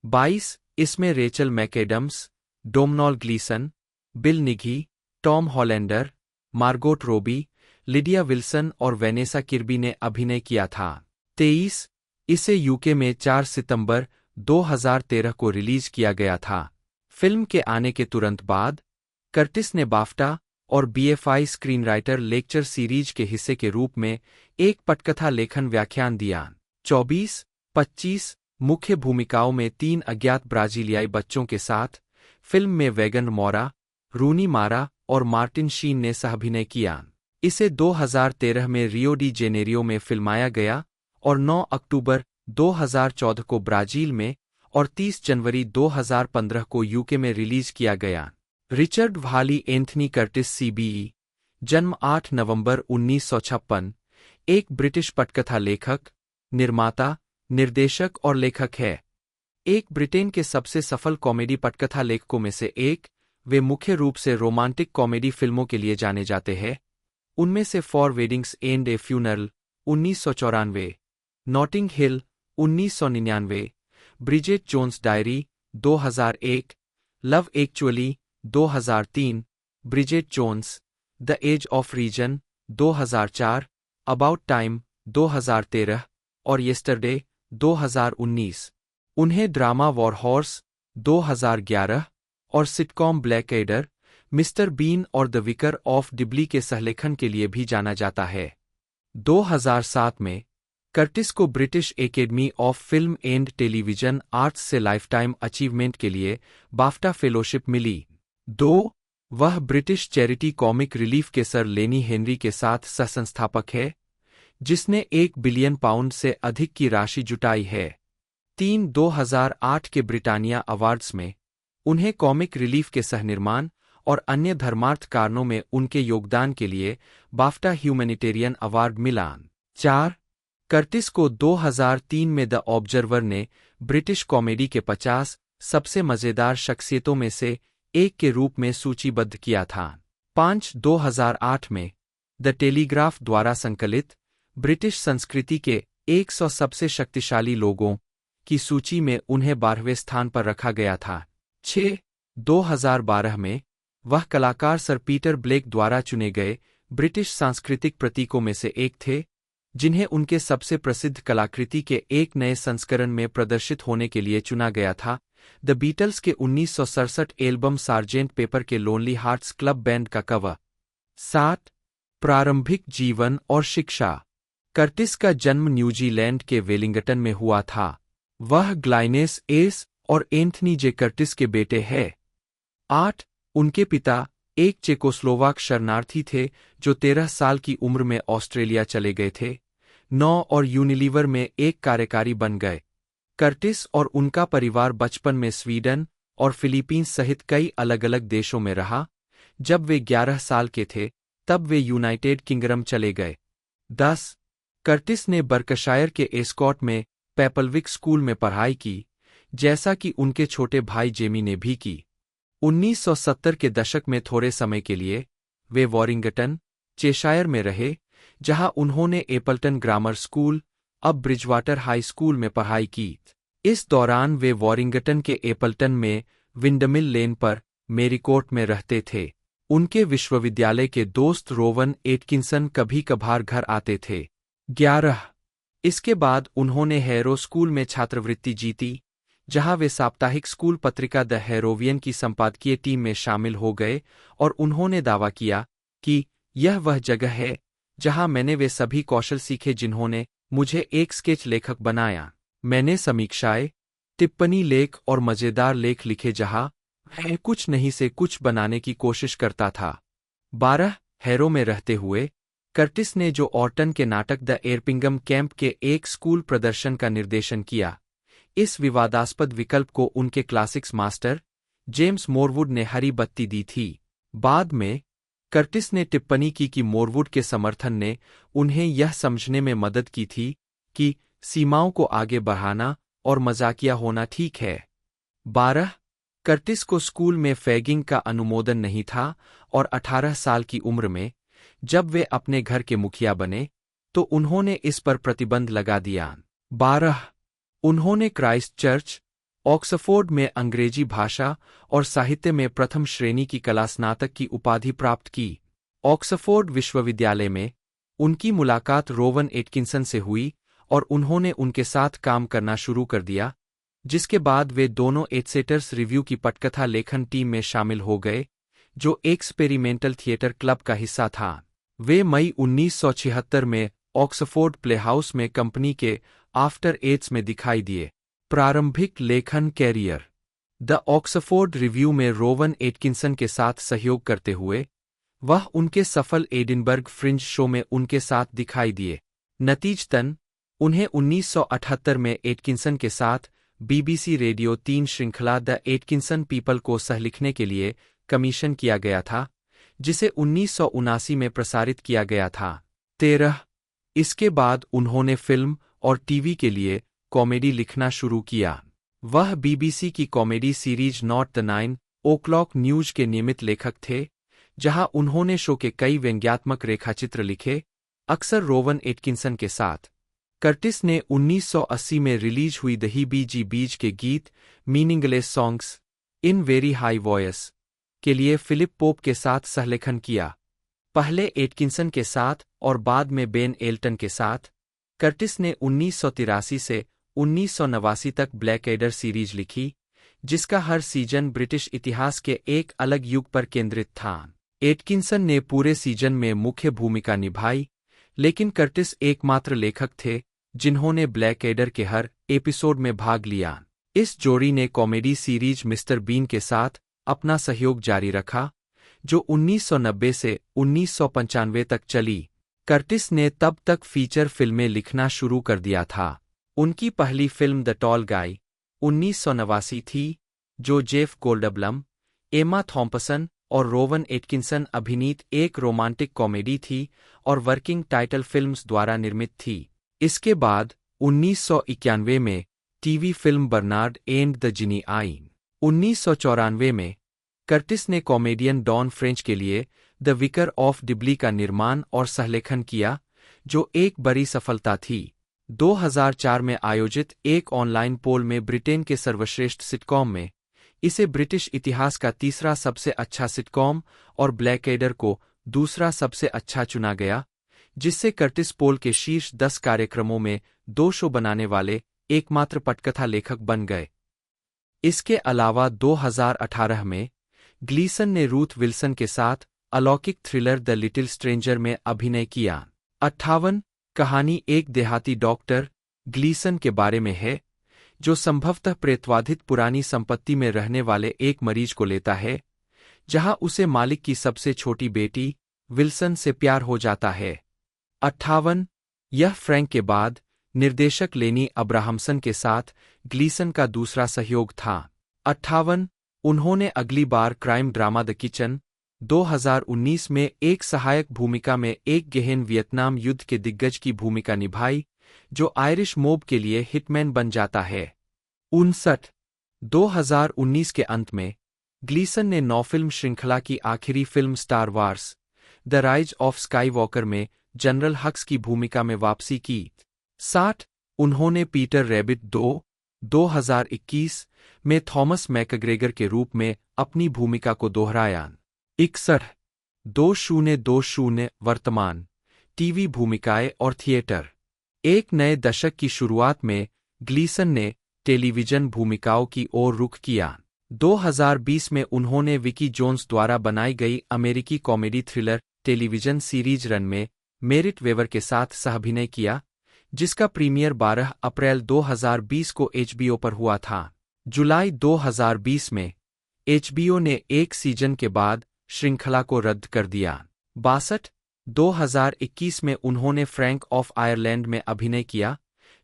22 इसमें Rachel McAdams, Domhnall Gleeson, Bill Nighy, Tom Hollander, Margot Robbie, Lydia Wilson और वेनेसा किर्बी ने अभिनय किया था। 23 इसे यूके में 4 सितंबर 2013 को रिलीज किया गया था। फिल्म के आने के तुरंत बाद कर्टिस ने बाफ्टा और BFI स्क्रीनराइटर लेक्चर सीरीज के हिस्से के रूप में एक पटकथा लेखन व्याख्यान दिया। 24-25 मुख्य भूमिकाओं में 3 अज्ञात ब्राजीलियाई बच्चों के साथ फिल्म में वेगन मोरा, रूनी मारा और मार्टिन शीन ने सहअभिनय किया। इसे 2013 में रियो डी जेनेरियो में फिल्माया गया और 9 अक्टूबर 2014 को ब्राजील में और 30 जनवरी 2015 को यूके में रिलीज किया गया। Richard volley Anthony Curtis CBE, जन्म 8 नवंबर 1956, एक ब्रिटिश पटकथा लेखक, निर्माता, निर्देशक और लेखक है। एक ब्रिटेन के सबसे सफल कॉमेडी पटकथा लेखकों में से एक, वे मुख्य रूप से रोमांटिक कॉमेडी फिल्मों के लिए जाने जाते हैं। उनमें से four weddings and a funeral 1994, Notting Hill 1999, Bridget Jones diary 2001, love actually 2003, Bridget Jones, the age of reason 2004, about time 2013 और येस्टरडे 2019। उन्हें ड्रामा वॉरहॉर्स 2011 और सिटकॉम ब्लैकएडर, मिस्टर बीन और द विकर ऑफ डिब्ली के सहलेखन के लिए भी जाना जाता है। 2007 में कर्टिस को British academy of film and television arts से लाइफटाइम अचीवमेंट के लिए बाफ्टा फेलोशिप मिली। 2 वह ब्रिटिश चैरिटी कॉमिक रिलीफ के सर लेनी हेनरी के साथ सहसंस्थापक है, जिसने £1 बिलियन से अधिक की राशि जुटाई है। 3 2008 के ब्रिटानिया अवार्ड्स में उन्हें कॉमिक रिलीफ के सहनिर्माण और अन्य धर्मार्थ कारणों में उनके योगदान के लिए बाफ्टा ह्यूमैनिटेरियन अवार्ड मिला। 4 कर्टिस को 2003 में द ऑब्जर्वर ने ब्रिटिश कॉमेडी के 50 सबसे मजेदार शख्सियतों में से एक के रूप में सूचीबद्ध किया था। 5 2008 में द टेलीग्राफ द्वारा संकलित ब्रिटिश संस्कृति के 100 सबसे शक्तिशाली लोगों की सूची में उन्हें 12वें स्थान पर रखा गया था। 6 2012 में वह कलाकार सर पीटर ब्लेक द्वारा चुने गए ब्रिटिश सांस्कृतिक प्रतीकों में से एक थे, जिन्हें उनके सबसे प्रसिद्ध कलाकृति के एक नए संस्करण में प्रदर्शित होने के लिए चुना गया था। द बीटल्स के 1967 एल्बम सार्जेंट पेपर के लोनली हार्ट्स क्लब बैंड का कवर। 7 प्रारंभिक जीवन और शिक्षा। कर्टिस का जन्म न्यूजीलैंड के वेलिंगटन में हुआ था। वह ग्लाइनेस एस और एंथनी जे कर्टिस के बेटे हैं। 8 उनके पिता एक चेकोस्लोवाक शरणार्थी थे जो 13 साल की उम्र में ऑस्ट्रेलिया चले गए थे। 9 और यूनिलीवर में एक कार्यकारी बन गए। कर्टिस और उनका परिवार बचपन में स्वीडन और फिलीपींस सहित कई अलग-अलग देशों में रहा। जब वे 11 साल के थे, तब वे यूनाइटेड किंगडम चले गए। 10 कर्टिस ने बर्कशायर के एस्कॉट में पैपलविक स्कूल में पढ़ाई की, जैसा कि उनके छोटे भाई जेमी ने भी की। 1970 के दशक में थोड़े समय के लिए वे वॉरिंगटन, चेशायर में रहे, जहां उन्होंने एपल्टन ग्रामर स्कूल, अब ब्रिजवाटर हाई स्कूल में पढ़ाई की। इस दौरान वे वॉरिंगटन के एपल्टन में विंडमिल लेन पर मेरीकोट में रहते थे। उनके विश्वविद्यालय के दोस्त रोवन एटकिंसन कभी कभार घर आते थे। 11 इसके बाद उन्होंने हैरो स्कूल में छात्रवृत्ति जीती, जहां वे साप्ताहिक स्कूल पत्रिका द हेरोवियन की संपादकीय टीम में शामिल हो गए और उन्होंने दावा किया कि यह वह जगह है जहां मैंने वे सभी कौशल सीखे जिन्होंने मुझे एक स्केच लेखक बनाया। मैंने समीक्षाएं, टिप्पणी लेख और मजेदार लेख लिखे जहां मैं कुछ नहीं से कुछ बनाने की कोशिश करता था। 12 हैरो में रहते हुए कर्टिस ने जो ऑर्टन के नाटक द एरपिंगम कैंप के एक स्कूल प्रदर्शन का निर्देशन किया, इस विवादास्पद विकल्प को उनके क्लासिक्स मास्टर जेम्स मोरवुड ने हरी बत्ती दी थी। बाद में कर्टिस ने टिप्पणी की कि मोरवुड के समर्थन ने उन्हें यह समझने में मदद की थी कि सीमाओं को आगे बढ़ाना और मजाकिया होना ठीक है। 12 कर्टिस को स्कूल में फैगिंग का अनुमोदन नहीं था और 18 साल की उम्र में जब वे अपने घर के मुखिया बने तो उन्होंने इस पर प्रतिबंध लगा दिया। 12 उन्होंने क्राइस्ट चर्च, ऑक्सफोर्ड में अंग्रेजी भाषा और साहित्य में प्रथम श्रेणी की कला स्नातक की उपाधि प्राप्त की। ऑक्सफोर्ड विश्वविद्यालय में उनकी मुलाकात रोवन एटकिंसन से हुई और उन्होंने उनके साथ काम करना शुरू कर दिया, जिसके बाद वे दोनों एटसेटर्स रिव्यू की पटकथा लेखन टीम में शामिल हो गए, जो एक्सपेरिमेंटल थिएटर क्लब का हिस्सा था। वे मई 1976 में ऑक्सफोर्ड प्लेहाउस में कंपनी के आफ्टर एट्स में दिखाई दिए। प्रारंभिक लेखन कैरियर। द ऑक्सफोर्ड रिव्यू में रोवन एटकिंसन के साथ सहयोग करते हुए वह उनके सफल एडिनबर्ग फ्रिंज शो में उनके साथ दिखाई दिए। नतीजतन उन्हें 1978 में एटकिंसन के साथ बीबीसी रेडियो 3 श्रृंखला द एटकिंसन पीपल को सहलिखने के लिए कमीशन किया गया था, जिसे 1979 में प्रसारित किया गया था। 13 इसके बाद उन्होंने फिल्म और टीवी के लिए कॉमेडी लिखना शुरू किया। वह बीबीसी की comedy series not the 9 o'clock news के नियमित लेखक थे, जहां उन्होंने शो के कई व्यंग्यात्मक रेखाचित्र लिखे, अक्सर रोवन एटकिंसन के साथ। कर्टिस ने 1980 में रिलीज हुई द ही बीजी बीज के गीत meaningless songs in very high voice के लिए फिलिप पोप के साथ सहलेखन किया। पहले एटकिंसन के साथ और बाद में बेन एल्टन के साथ। कर्टिस ने 1983 से 1989 तक ब्लैकएडर सीरीज लिखी, जिसका हर सीजन ब्रिटिश इतिहास के एक अलग युग पर केंद्रित था। एटकिंसन ने पूरे सीजन में मुख्य भूमिका निभाई, लेकिन कर्टिस एकमात्र लेखक थे जिन्होंने ब्लैकएडर के हर एपिसोड में भाग लिया। इस जोड़ी ने कॉमेडी सीरीज मिस्टर बीन के साथ अपना सहयोग जारी रखा, जो 1990 से 1995 तक चली। कर्टिस ने तब तक फीचर फिल्में लिखना शुरू कर दिया था। उनकी पहली फिल्म द टॉल गाय 1989 थी, जो जेफ गोल्डब्लम, एमा थॉम्पसन और रोवन एटकिंसन अभिनीत एक रोमांटिक कॉमेडी थी और वर्किंग टाइटल फिल्म्स द्वारा निर्मित थी। इसके बाद 1991 में TV film Bernard and the Genie आई। 1994 में कर्टिस ने कॉमेडियन डॉन फ्रेंच के लिए द विकर ऑफ डिब्ली का निर्माण और सहलेखन किया, जो एक बड़ी सफलता थी। 2004 में आयोजित एक ऑनलाइन पोल में ब्रिटेन के सर्वश्रेष्ठ सिटकॉम में इसे ब्रिटिश इतिहास का तीसरा सबसे अच्छा सिटकॉम और ब्लैकएडर को दूसरा सबसे अच्छा चुना गया, जिससे कर्टिस पोल के शीर्ष 10 कार्यक्रमों में 2 शो बनाने वाले एकमात्र पटकथा लेखक बन गए। इसके अलावा 2018 में ग्लीसन ने रूथ विल्सन के साथ अलौकिक थ्रिलर द लिटिल स्ट्रेंजर में अभिनय किया। 58 कहानी एक देहाती डॉक्टर ग्लीसन के बारे में है, जो संभवतः प्रेतवाधित पुरानी संपत्ति में रहने वाले एक मरीज को लेता है, जहां उसे मालिक की सबसे छोटी बेटी विल्सन से प्यार हो जाता है। 58 यह फ्रैंक के बाद निर्देशक लेनी अब्राहमसन के साथ ग्लीसन का दूसरा सहयोग था। 58 उन्होंने अगली बार क्राइम ड्रामा द किचन 2019 में एक सहायक भूमिका में एक गहन वियतनाम युद्ध के दिग्गज की भूमिका निभाई, जो आयरिश मोब के लिए हिटमैन बन जाता है। 59 2019 के अंत में ग्लीसन ने 9 फिल्म श्रृंखला की आखिरी film star Wars the rise of Skywalker में जनरल हक्स की भूमिका में वापसी की। 60 उन्होंने पीटर रैबिट 2 2021 में थॉमस मैकग्रेगर के रूप में अपनी भूमिका को दोहराया। 61 2020 वर्तमान टीवी भूमिकाएं और थिएटर। एक नए दशक की शुरुआत में ग्लीसन ने टेलीविजन भूमिकाओं की ओर रुख किया। 2020 में उन्होंने विकी जोन्स द्वारा बनाई गई अमेरिकी comedy thriller television series run में मेरिट वेवर के साथ सह-अभिनय किया, जिसका प्रीमियर 12 अप्रैल 2020 को एचबीओ पर हुआ था। जुलाई 2020 में एचबीओ ने एक सीजन के बाद श्रृंखला को रद्द कर दिया। 2021 में उन्होंने फ्रैंक ऑफ आयरलैंड में अभिनय किया,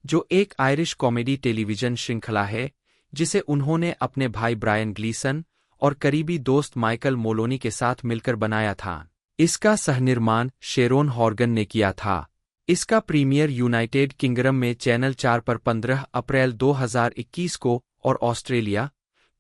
जो एक आयरिश कॉमेडी टेलीविजन श्रृंखला है जिसे उन्होंने अपने भाई ब्रायन ग्लीसन और करीबी दोस्त माइकल मोलोनी के साथ मिलकर बनाया था। इसका सहनिर्माण शेरोन हॉर्गन ने किया था। इसका प्रीमियर यूनाइटेड किंगडम में चैनल 4 पर 15 अप्रैल 2021 को और ऑस्ट्रेलिया,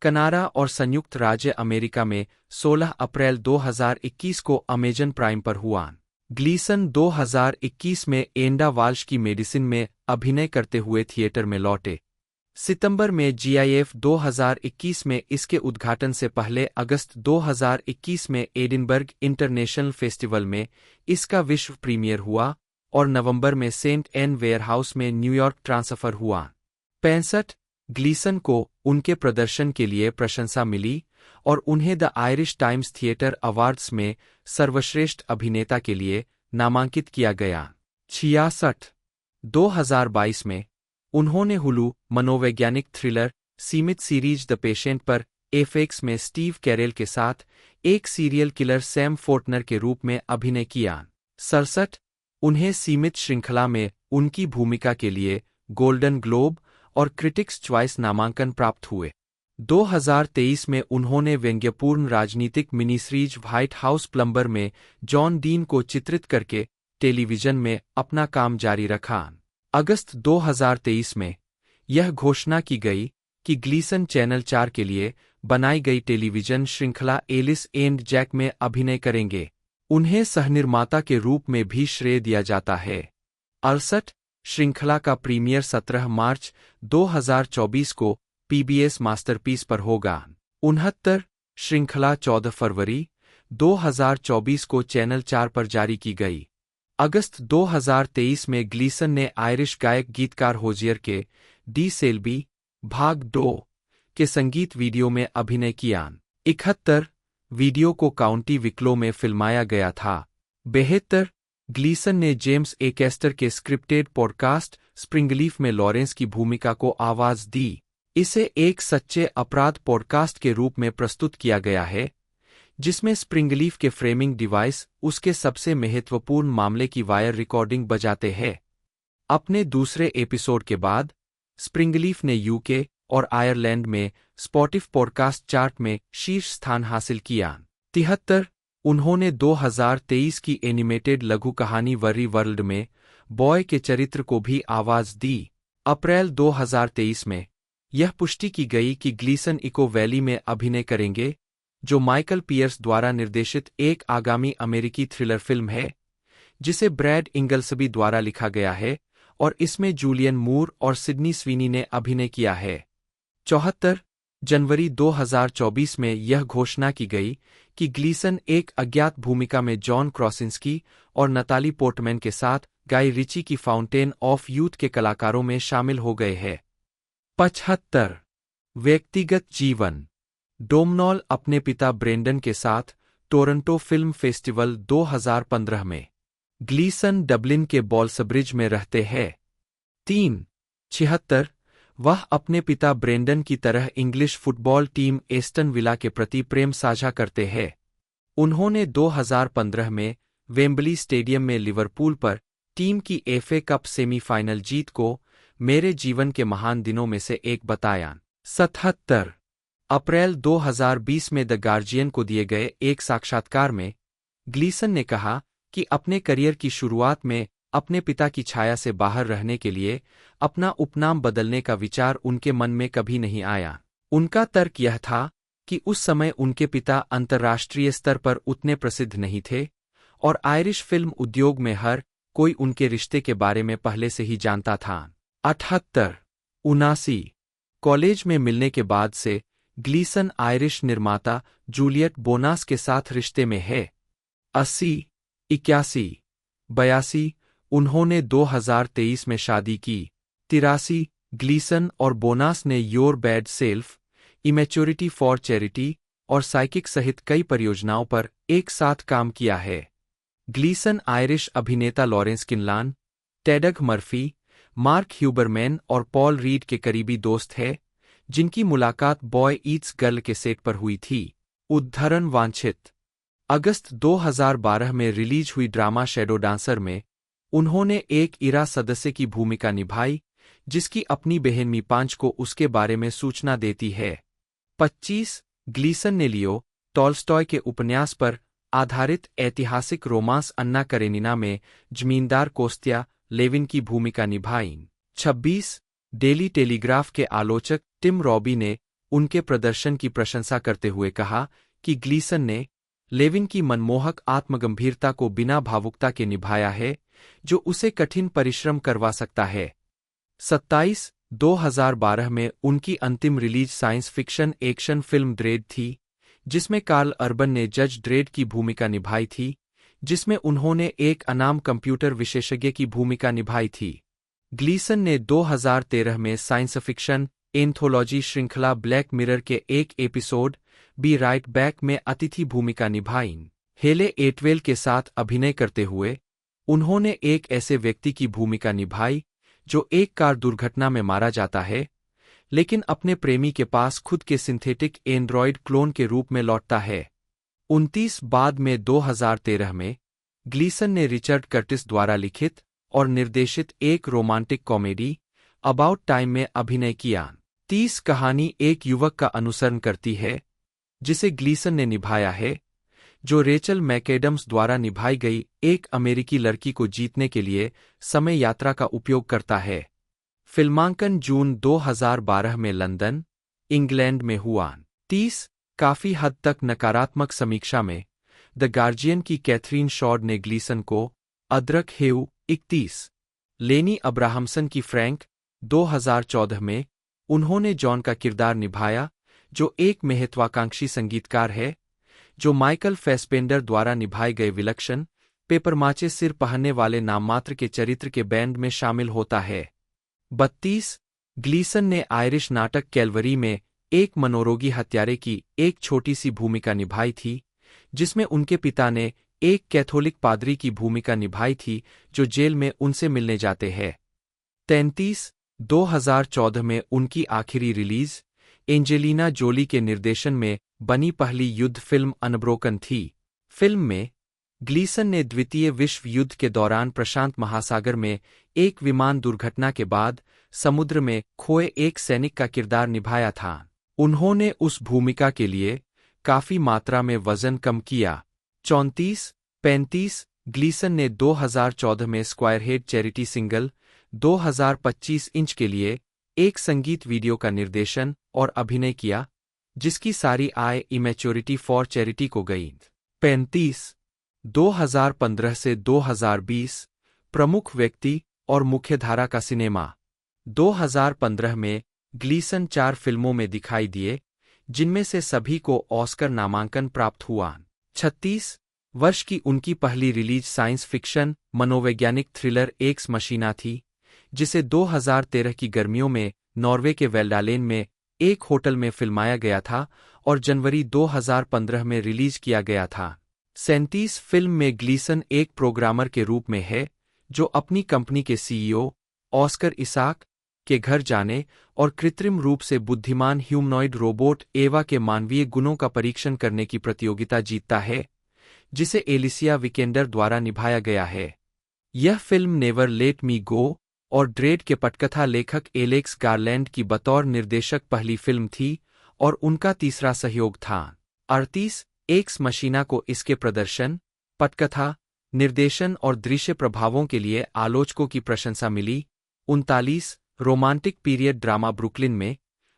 कनाडा और संयुक्त राज्य अमेरिका में 16 अप्रैल 2021 को अमेजन प्राइम पर हुआ। ग्लीसन 2021 में एंडा वाल्श की मेडिसिन में अभिनय करते हुए थिएटर में लौटे। सितंबर में जीआईएफ 2021 में इसके उद्घाटन से पहले अगस्त 2021 में एडिनबर्ग इंटरनेशनल फेस्टिवल में इसका विश्व प्रीमियर हुआ और नवंबर में सेंट एन वेयरहाउस में न्यूयॉर्क ट्रांसफर हुआ। 65 ग्लीसन को उनके प्रदर्शन के लिए प्रशंसा मिली और उन्हें the Irish times theatre awards में सर्वश्रेष्ठ अभिनेता के लिए नामांकित किया गया। 66 2022 में उन्होंने हुलू मनोवैज्ञानिक थ्रिलर सीमित सीरीज द पेशेंट पर एफएक्स में स्टीव कैरेल के साथ एक सीरियल किलर सैम फोर्टनर के रूप में अभिनय किया। 67 उन्हें सीमित श्रृंखला में उनकी भूमिका के लिए गोल्डन ग्लोब और क्रिटिक्स च्वाइस नामांकन प्राप्त हुए। 2023 में उन्होंने व्यंग्यपूर्ण राजनीतिक mini series white house plumber में जॉन डीन को चित्रित करके टेलीविजन में अपना काम जारी रखा। अगस्त 2023 में यह घोषणा की गई कि ग्लीसन चैनल 4 के लिए बनाई गई टेलीविजन श्रृंखला एलिस एंड जैक में अभिनय करेंगे। उन्हें सहनिर्माता के रूप में भी श्रेय दिया जाता है। 68 श्रृंखला का प्रीमियर 17 मार्च 2024 को पीबीएस मास्टरपीस पर होगा। 69 श्रृंखला 14 फरवरी 2024 को चैनल 4 पर जारी की गई। अगस्त 2023 में ग्लीसन ने आयरिश गायक गीतकार होजियर के डी सेल्बी भाग 2 के संगीत वीडियो में अभिनय किया। 71 वीडियो को काउंटी विक्लो में फिल्माया गया था। 72 ग्लीसन ने जेम्स ए कैस्टर के स्क्रिप्टेड पॉडकास्ट स्प्रिंगलीफ में लॉरेंस की भूमिका को आवाज दी। इसे एक सच्चे अपराध पॉडकास्ट के रूप में प्रस्तुत किया गया है, जिसमें स्प्रिंगलीफ के फ्रेमिंग डिवाइस उसके सबसे महत्वपूर्ण मामले की वायर रिकॉर्डिंग बजाते हैं। अपने दूसरे एपिसोड के बाद स्प्रिंगलीफ ने यूके और आयरलैंड में स्पॉटिफ पॉडकास्ट चार्ट में शीर्ष स्थान हासिल किया। 73 उन्होंने 2023 की एनिमेटेड लघु कहानी वरी वर्ल्ड में बॉय के चरित्र को भी आवाज दी। अप्रैल 2023 में यह पुष्टि की गई कि ग्लीसन इको वैली में अभिनय करेंगे, जो माइकल पियर्स द्वारा निर्देशित एक आगामी अमेरिकी थ्रिलर फिल्म है, जिसे ब्रैड इंगलसबी द्वारा लिखा गया है और इसमें जूलियन मूर और सिडनी स्वीनी ने अभिनय किया है। 74 जनवरी 2024 में यह घोषणा की गई कि ग्लीसन एक अज्ञात भूमिका में जॉन क्रॉसिंस्की और नताली पोर्टमैन के साथ गाई रिची की फाउंटेन ऑफ यूथ के कलाकारों में शामिल हो गए हैं। 75 व्यक्तिगत जीवन। डोमनॉल अपने पिता ब्रेंडन के साथ टोरंटो फिल्म फेस्टिवल 2015 में। ग्लीसन डबलिन के बॉल्सब्रिज में रहते हैं। 76 वह अपने पिता ब्रेंडन की तरह English football team Aston villa के प्रति प्रेम साझा करते हैं। उन्होंने 2015 में वेम्बली स्टेडियम में लिवरपूल पर टीम की एफए कप सेमीफाइनल जीत को मेरे जीवन के महान दिनों में से एक बताया। 77 अप्रैल 2020 में द गार्जियन को दिए गए एक साक्षात्कार में ग्लीसन ने कहा कि अपने करियर की शुरुआत में अपने पिता की छाया से बाहर रहने के लिए अपना उपनाम बदलने का विचार उनके मन में कभी नहीं आया। उनका तर्क यह था कि उस समय उनके पिता अंतर्राष्ट्रीय स्तर पर उतने प्रसिद्ध नहीं थे और आयरिश फिल्म उद्योग में हर कोई उनके रिश्ते के बारे में पहले से ही जानता था। 78 79 कॉलेज में मिलने के बाद से ग्लीसन आयरिश निर्माता जूलियट बोनास के साथ रिश्ते में है। 80 81 82 उन्होंने 2023 में शादी की। 83 ग्लीसन और बोनास ने your bad self, immaturity for charity और साइकिक सहित कई परियोजनाओं पर एक साथ काम किया है। ग्लीसन आयरिश अभिनेता लॉरेंस किनलान, टेडग मर्फी, मार्क ह्यूबरमैन और पॉल रीड के करीबी दोस्त है, जिनकी मुलाकात बॉय ईट्स गर्ल के सेट पर हुई थी। उद्धरण वांछित। अगस्त 2012 में रिलीज हुई ड्रामा शैडो डांसर में उन्होंने एक इरा सदस्य की भूमिका निभाई, जिसकी अपनी बहन मीपांच को उसके बारे में सूचना देती है। 25 ग्लीसन ने लियो टॉल्स्टॉय के उपन्यास पर आधारित ऐतिहासिक रोमांस अन्ना करेनिना में जमींदार कोस्त्या लेविन की भूमिका निभाई। 26 डेली टेलीग्राफ के आलोचक टिम रॉबी ने उनके प्रदर्शन की प्रशंसा करते हुए कहा कि ग्लीसन ने लेविन की मनमोहक आत्मगंभीरता को बिना भावुकता के निभाया है, जो उसे कठिन परिश्रम करवा सकता है। 27 2012 में उनकी अंतिम release science fiction action film dread थी, जिसमें कार्ल अर्बन ने जज ड्रेड की भूमिका निभाई थी, जिसमें उन्होंने एक अनाम कंप्यूटर विशेषज्ञ की भूमिका निभाई थी। ग्लीसन ने 2013 में साइंस फिक्शन एंथोलॉजी श्रृंखला ब्लैक मिरर के एक एपिसोड बी राइट बैक में अतिथि भूमिका निभाई। हेले एटवेल के साथ अभिनय करते हुए उन्होंने एक ऐसे व्यक्ति की भूमिका निभाई जो एक कार दुर्घटना में मारा जाता है, लेकिन अपने प्रेमी के पास खुद के सिंथेटिक एंड्रॉयड क्लोन के रूप में लौटता है। 29 बाद में 2013 में ग्लीसन ने रिचर्ड कर्टिस द्वारा लिखित और निर्देशित एक रोमांटिक कॉमेडी अबाउट टाइम में अभिनय किया। 30 कहानी एक युवक का अनुसरण करती है, जिसे ग्लीसन ने निभाया है, जो रेचल मैकेडम्स द्वारा निभाई गई एक अमेरिकी लड़की को जीतने के लिए समय यात्रा का उपयोग करता है। फिल्मांकन जून 2012 में लंदन, इंग्लैंड में हुआ। 30 काफी हद तक नकारात्मक समीक्षा में द गार्जियन की कैथरीन शॉर्ड ने ग्लीसन को अदरक हेउ। 31 लेनी अब्राहमसन की फ्रैंक। 2014 में उन्होंने जॉन का किरदार निभाया, जो एक महत्वाकांक्षी संगीतकार है, जो माइकल फैसबेंडर द्वारा निभाए गए विलक्षण पेपरमाचे सिर पहनने वाले नाममात्र के चरित्र के बैंड में शामिल होता है। 32 ग्लीसन ने आयरिश नाटक कैलवरी में एक मनोरोगी हत्यारे की एक छोटी सी भूमिका निभाई थी, जिसमें उनके पिता ने एक कैथोलिक पादरी की भूमिका निभाई थी जो जेल में उनसे मिलने जाते हैं। 33 2014 में उनकी आखिरी रिलीज एंजेलिना जोली के निर्देशन में बनी पहली युद्ध फिल्म अनब्रोकन थी। फिल्म में ग्लीसन ने द्वितीय विश्व युद्ध के दौरान प्रशांत महासागर में एक विमान दुर्घटना के बाद समुद्र में खोए एक सैनिक का किरदार निभाया था। उन्होंने उस भूमिका के लिए काफी मात्रा में वजन कम किया। 34-35 ग्लीसन ने 2014 में स्क्वायरहेड चैरिटी सिंगल 2025 इंच के लिए एक संगीत वीडियो का निर्देशन और अभिनय किया, जिसकी सारी आय इमेच्योरिटी फॉर चैरिटी को गई। 35 2015 से 2020 प्रमुख व्यक्ति और मुख्यधारा का सिनेमा। 2015 में ग्लीसन 4 फिल्मों में दिखाई दिए, जिनमें से सभी को ऑस्कर नामांकन प्राप्त हुआ। 36 वर्ष की उनकी पहली रिलीज साइंस फिक्शन मनोवैज्ञानिक थ्रिलर एक्स मशीना थी, जिसे 2013 की गर्मियों में नॉर्वे के वेल्डालेन में एक होटल में फिल्माया गया था और जनवरी 2015 में रिलीज किया गया था। 37 फिल्म में ग्लीसन एक प्रोग्रामर के रूप में है, जो अपनी कंपनी के सीईओ ऑस्कर इसाक के घर जाने और कृत्रिम रूप से बुद्धिमान ह्यूमनॉइड रोबोट एवा के मानवीय गुणों का परीक्षण करने की प्रतियोगिता जीतता है, जिसे एलिसिया विकेंडर द्वारा निभाया गया है। यह फिल्म नेवर लेट मी गो और ड्रेड के पटकथा लेखक एलेक्स गारलैंड की बतौर निर्देशक पहली फिल्म थी और उनका तीसरा सहयोग था। 38 एक्स मशीना को इसके प्रदर्शन, पटकथा, निर्देशन और दृश्य प्रभावों के लिए आलोचकों की प्रशंसा मिली। 39 रोमांटिक पीरियड ड्रामा ब्रुकलिन में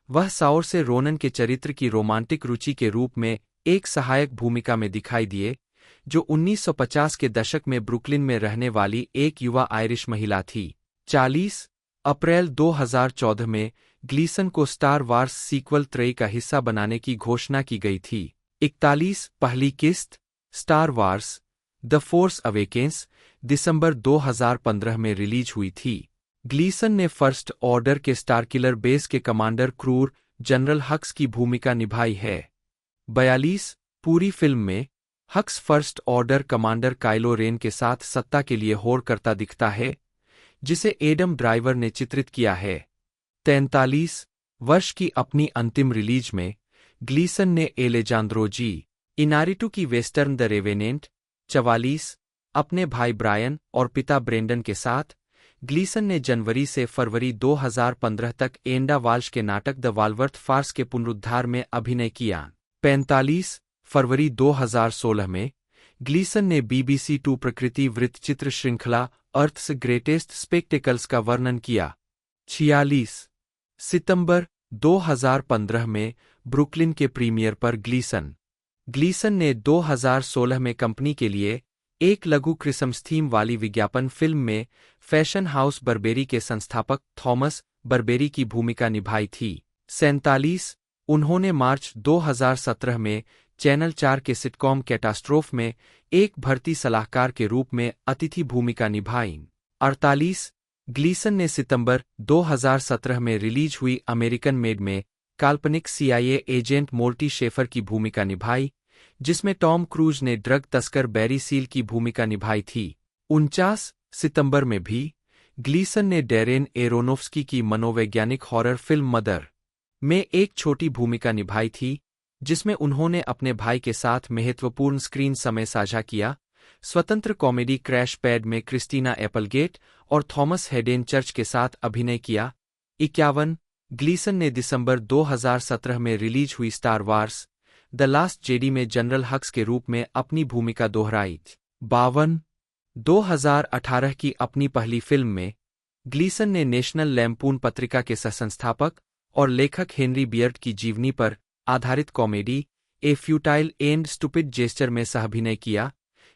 वह साउरसे रोनन के चरित्र की रोमांटिक रुचि के रूप में एक सहायक भूमिका में दिखाई दिए, जो 1950 के दशक में ब्रुकलिन में रहने वाली एक युवा आयरिश महिला थी। 40 अप्रैल 2014 में ग्लीसन को स्टार वार्स सीक्वल 3 का हिस्सा बनाने की घोषणा की गई थी। 41 पहली किस्त Star Wars the Force Awakens दिसंबर 2015 में रिलीज हुई थी। ग्लीसन ने फर्स्ट ऑर्डर के स्टारकिलर बेस के कमांडर क्रूर जनरल हक्स की भूमिका निभाई है। 42 पूरी फिल्म में Hux First Order commander Kylo Ren के साथ सत्ता के लिए होड़ करता दिखता है, जिसे एडम ड्राइवर ने चित्रित किया है। 43 वर्ष की अपनी अंतिम रिलीज में ग्लीसन ने एलेजांद्रो जी इनारिटू की वेस्टर्न द रेवेनेंट 44 अपने भाई ब्रायन और पिता ब्रेंडन के साथ। ग्लीसन ने जनवरी से फरवरी 2015 तक एंडा वाल्श के नाटक द वालवर्थ फार्स के पुनरुद्धार में अभिनय किया। 45 फरवरी 2016 में ग्लीसन ने BBC 2 प्रकृति वृत्तचित्र श्रृंखला अर्थ्स ग्रेटेस्ट स्पेक्टेकल्स का वर्णन किया। 46 सितंबर 2015 में ब्रुकलिन के प्रीमियर पर ग्लीसन ने 2016 में कंपनी के लिए एक लघु क्रिसमस थीम वाली विज्ञापन फिल्म में फैशन हाउस बर्बेरी के संस्थापक थॉमस बर्बेरी की भूमिका निभाई थी। 47 उन्होंने मार्च 2017 में चैनल 4 के सिटकॉम कैटास्ट्रोफ में एक भर्ती सलाहकार के रूप में अतिथि भूमिका निभाई। 48 ग्लीसन ने सितंबर 2017 में रिलीज हुई अमेरिकन मेड में काल्पनिक CIA एजेंट मोर्टी शेफर की भूमिका निभाई, जिसमें टॉम क्रूज ने ड्रग तस्कर बैरी सील की भूमिका निभाई थी। 49 सितंबर में भी ग्लीसन ने डैरेन एरोनोफ्स्की की मनोवैज्ञानिक हॉरर फिल्म मदर में एक छोटी भूमिका निभाई थी, जिसमें उन्होंने अपने भाई के साथ महत्वपूर्ण स्क्रीन समय साझा किया। स्वतंत्र कॉमेडी क्रैश पैड में क्रिस्टीना एपलगेट और थॉमस हेडेन चर्च के साथ अभिनय किया। 51 ग्लीसन ने दिसंबर 2017 में रिलीज हुई star Wars the last JD में जनरल हक्स के रूप में अपनी भूमिका दोहराई। 52 2018 की अपनी पहली फिल्म में ग्लीसन ने नेशनल लैम्पून पत्रिका के सहसंस्थापक और लेखक हेनरी बियर्ड की जीवनी पर आधारित comedy A futile and stupid gesture में सहअभिनय किया,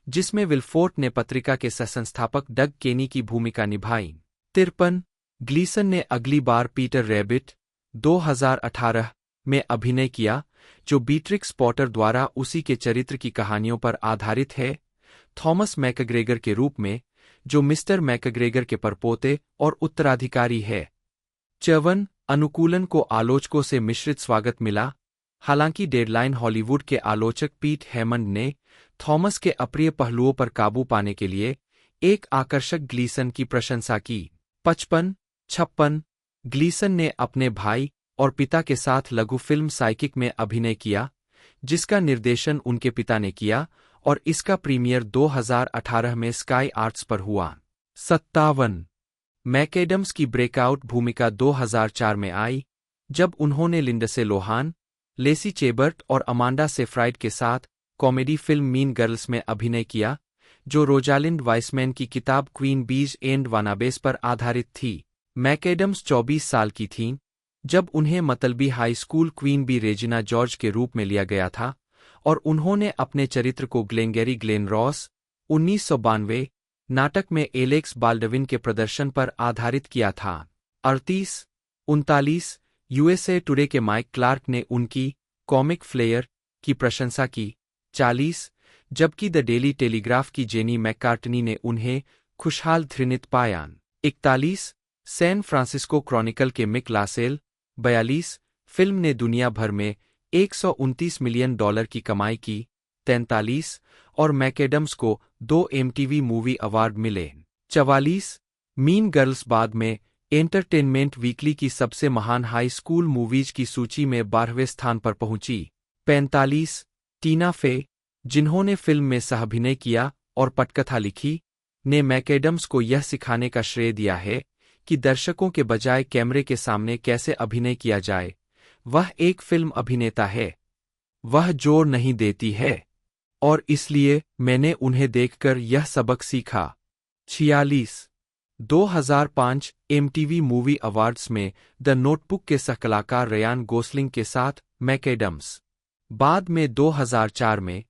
जिसमें विलफोर्ट ने पत्रिका के सहसंस्थापक डग केनी की भूमिका निभाई। 53 ग्लीसन ने अगली बार पीटर रैबिट 2018 में अभिनय किया, जो बीट्रिक्स पॉटर द्वारा उसी के चरित्र की कहानियों पर आधारित है, थॉमस मैकग्रेगर के रूप में, जो मिस्टर मैकग्रेगर के परपोते और उत्तराधिकारी है। 54 अनुकूलन को आलोचकों से मिश्रित स्वागत मिला। हालांकि डेडलाइन हॉलीवुड के आलोचक पीट हेमंड ने थॉमस के अप्रिय पहलुओं पर काबू पाने के लिए एक आकर्षक ग्लीसन की प्रशंसा की। 55 ग्लीसन ने अपने भाई और पिता के साथ लघु फिल्म साइकिक में अभिनय किया, जिसका निर्देशन उनके पिता ने किया और इसका प्रीमियर 2018 में स्काई आर्ट्स पर हुआ। 57 मैकएडम्स की ब्रेकआउट भूमिका 2004 में आई, जब उन्होंने लिंडसे लोहान, लेसी चेबर्ट और अमांडा सेफ्राइड के साथ कॉमेडी फिल्म मीन गर्ल्स में अभिनय किया, जो रोजालिंड वाइसमैन की किताब क्वीन बीज एंड वानाबेस पर आधारित थी। मैकएडम्स 24 साल की थीं जब उन्हें मतलबी high school queen bee Regina George के रूप में लिया गया था, और उन्होंने अपने चरित्र को ग्लेनगैरी ग्लेन रॉस 1992 नाटक में एलेक्स बाल्डविन के प्रदर्शन पर आधारित किया था। 39 USA टुडे के माइक क्लार्क ने उनकी कॉमिक फ्लेयर की प्रशंसा की। 40 जबकि द डेली टेलीग्राफ की जेनी मैककार्टनी ने उन्हें खुशहाल घृणित पाया। 41 सैन फ्रांसिस्को क्रॉनिकल के मिक लासेल 42 फिल्म ने दुनिया भर में $129 मिलियन की कमाई की। 43 और मैकएडम्स को 2 MTV मूवी अवार्ड मिले। 44 मीन गर्ल्स बाद में एंटरटेनमेंट वीकली की सबसे महान हाई स्कूल मूवीज की सूची में 12वें स्थान पर पहुंची। 45 टीना फे, जिन्होंने फिल्म में सहअभिनय किया और पटकथा लिखी, ने मैकएडम्स को यह सिखाने का श्रेय दिया है कि दर्शकों के बजाय कैमरे के सामने कैसे अभिनय किया जाए। वह एक फिल्म अभिनेता है, वह जोर नहीं देती है, और इसलिए मैंने उन्हें देखकर यह सबक सीखा। 46 2005 MTV मूवी अवार्ड्स में द नोटबुक के सहकलाकार रयान गोसलिंग के साथ मैकएडम्स। बाद में 2004 में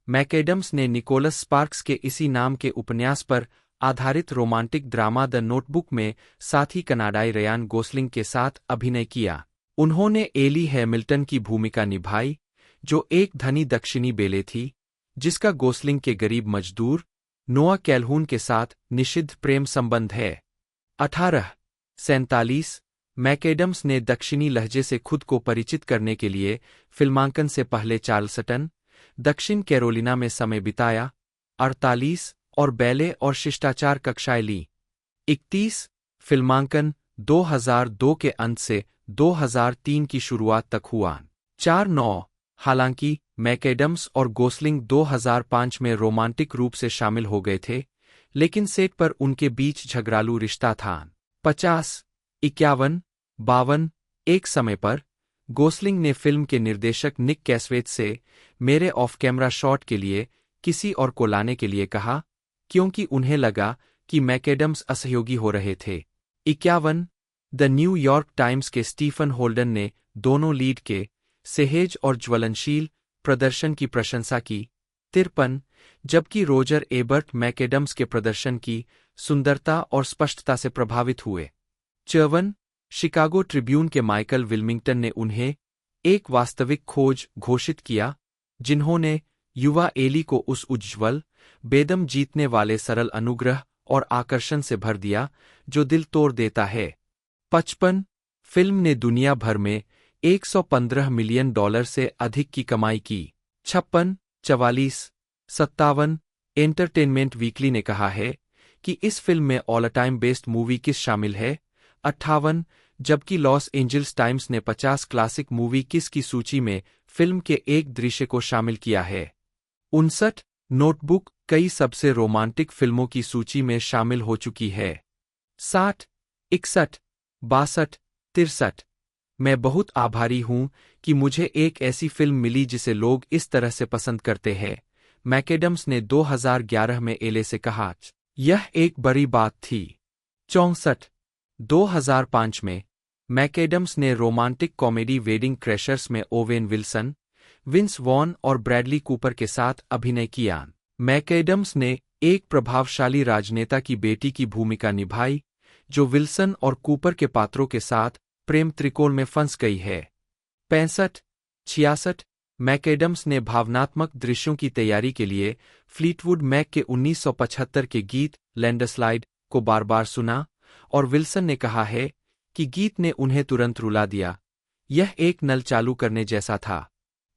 मैकएडम्स ने निकोलस स्पार्क्स के इसी नाम के उपन्यास पर आधारित रोमांटिक ड्रामा द नोटबुक में साथी कनाडाई रयान गोसलिंग के साथ अभिनय किया। उन्होंने एली हैमिल्टन की भूमिका निभाई, जो एक धनी दक्षिणी बेले थी, जिसका गोसलिंग के गरीब मजदूर नोआ कैल्हून के साथ निषिद्ध प्रेम संबंध है। 18 47 मैकएडम्स ने दक्षिणी लहजे से खुद को परिचित करने के लिए फिल्मांकन से पहले चार्ल्सटन, दक्षिण कैरोलिना में समय बिताया। 48 और बैले और शिष्टाचार कक्षाएं ली। 31 फिल्मांकन 2002 के अंत से 2003 की शुरुआत तक हुआ। 49 हालांकि मैकएडम्स और गोसलिंग 2005 में रोमांटिक रूप से शामिल हो गए थे, लेकिन सेट पर उनके बीच झगड़ालू रिश्ता था। 50 51 52 एक समय पर गोसलिंग ने फिल्म के निर्देशक निक कैसवेथ से मेरे ऑफ कैमरा शॉट के लिए किसी और को लाने के लिए कहा, क्योंकि उन्हें लगा कि मैकएडम्स असहयोगी हो रहे थे। 51 द न्यूयॉर्क टाइम्स के स्टीफन होल्डन ने दोनों लीड के सहज और ज्वलनशील प्रदर्शन की प्रशंसा की। 53 जबकि रोजर एबर्ट मैकएडम्स के प्रदर्शन की सुंदरता और स्पष्टता से प्रभावित हुए। 54 शिकागो ट्रिब्यून के माइकल विल्मिंगटन ने उन्हें एक वास्तविक खोज घोषित किया, जिन्होंने युवा एली को उस उज्ज्वल, बेदम जीतने वाले सरल अनुग्रह और आकर्षण से भर दिया जो दिल तोड़ देता है। 55 फिल्म ने दुनिया भर में $115 मिलियन से अधिक की कमाई की। 56 44 57 एंटरटेनमेंट वीकली ने कहा है कि इस फिल्म में ऑल टाइम बेस्ट मूवी किस शामिल है। 58 जबकि लॉस एंजल्स टाइम्स ने 50 क्लासिक मूवी किस की सूची में फिल्म के एक दृश्य को शामिल किया है। 59 नोटबुक कई सबसे रोमांटिक फिल्मों की सूची में शामिल हो चुकी है। 60 61 62 63 मैं बहुत आभारी हूं कि मुझे एक ऐसी फिल्म मिली जिसे लोग इस तरह से पसंद करते हैं, मैकएडम्स ने 2011 में एले से कहा। यह एक बड़ी बात थी। 64 2005 में मैकएडम्स ने रोमांटिक कॉमेडी वेडिंग क्रैशर्स में ओवेन विल्सन, विंस वॉन और ब्रैडली कूपर के साथ अभिनय किया। मैकएडम्स ने एक प्रभावशाली राजनेता की बेटी की भूमिका निभाई, जो विल्सन और कूपर के पात्रों के साथ प्रेम त्रिकोण में फंस गई है। 65 66 मैकएडम्स ने भावनात्मक दृश्यों की तैयारी के लिए फ्लीटवुड मैक के 1975 के गीत लैंडस्लाइड को बार-बार सुना, और विल्सन ने कहा है कि गीत ने उन्हें तुरंत रुला दिया। यह एक नल चालू करने जैसा था।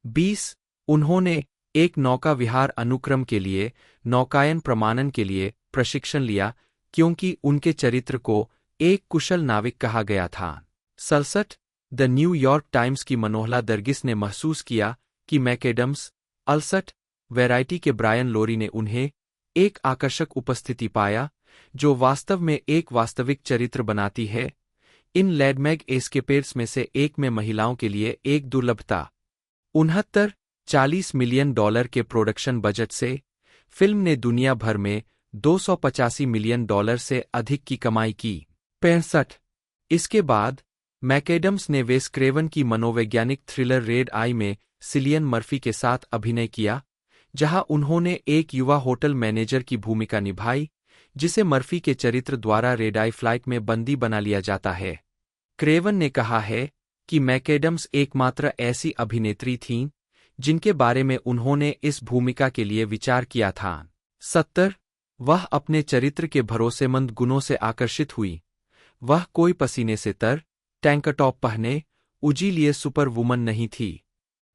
20 उन्होंने एक नौका विहार अनुक्रम के लिए नौकायन प्रमाणन के लिए प्रशिक्षण लिया, क्योंकि उनके चरित्र को एक कुशल नाविक कहा गया था। 67 द न्यूयॉर्क टाइम्स की मनोहला दरगिस ने महसूस किया कि मैकएडम्स 68 वैरायटी के ब्रायन लोरी ने उन्हें एक आकर्षक उपस्थिति पाया, जो वास्तव में एक वास्तविक चरित्र बनाती है। इन लैडमैग एस्केपेड्स में से एक में महिलाओं के लिए एक दुर्लभता। 69 $40 मिलियन के प्रोडक्शन बजट से फिल्म ने दुनिया भर में $285 मिलियन से अधिक की कमाई की। 65 इसके बाद मैकएडम्स ने वेस क्रेवन की मनोवैज्ञानिक थ्रिलर रेड आई में सिलियन मर्फी के साथ अभिनय किया, जहां उन्होंने एक युवा होटल मैनेजर की भूमिका निभाई, जिसे मर्फी के चरित्र द्वारा रेड आई फ्लाइट में बंदी बना लिया जाता है। क्रेवन ने कहा है कि मैकएडम्स एकमात्र ऐसी अभिनेत्री थीं जिनके बारे में उन्होंने इस भूमिका के लिए विचार किया था। 70 वह अपने चरित्र के भरोसेमंद गुणों से आकर्षित हुई। वह कोई पसीने से तर, टैंक टॉप पहने, उजी लिए सुपर वुमन नहीं थी।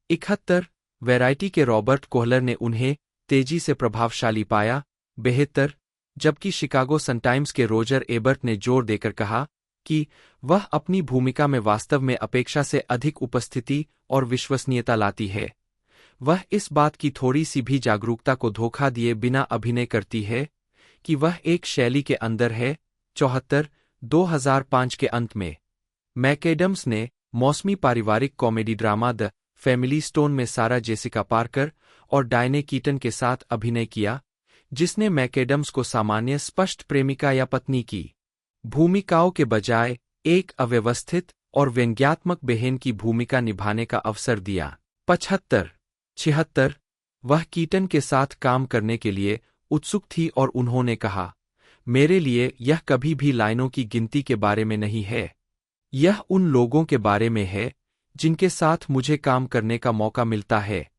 71 वैरायटी के रॉबर्ट कोहलर ने उन्हें तेजी से प्रभावशाली पाया। 72 जबकि शिकागो सन टाइम्स के रोजर एबर्ट ने जोर देकर कहा कि वह अपनी भूमिका में वास्तव में अपेक्षा से अधिक उपस्थिति और विश्वसनीयता लाती है। वह इस बात की थोड़ी सी भी जागरूकता को धोखा दिए बिना अभिनय करती है कि वह एक शैली के अंदर है। 74 2005 के अंत में मैकएडम्स ने मौसमी पारिवारिक comedy drama the family stone में सारा जेसिका पार्कर और डायने कीटन के साथ अभिनय किया, जिसने मैकएडम्स को सामान्य स्पष्ट प्रेमिका या पत्नी की भूमिकाओं के बजाय एक अव्यवस्थित और व्यंग्यात्मक बहन की भूमिका निभाने का अवसर दिया। 75 76 वह कीटन के साथ काम करने के लिए उत्सुक थी और उन्होंने कहा, मेरे लिए यह कभी भी लाइनों की गिनती के बारे में नहीं है, यह उन लोगों के बारे में है जिनके साथ मुझे काम करने का मौका मिलता है।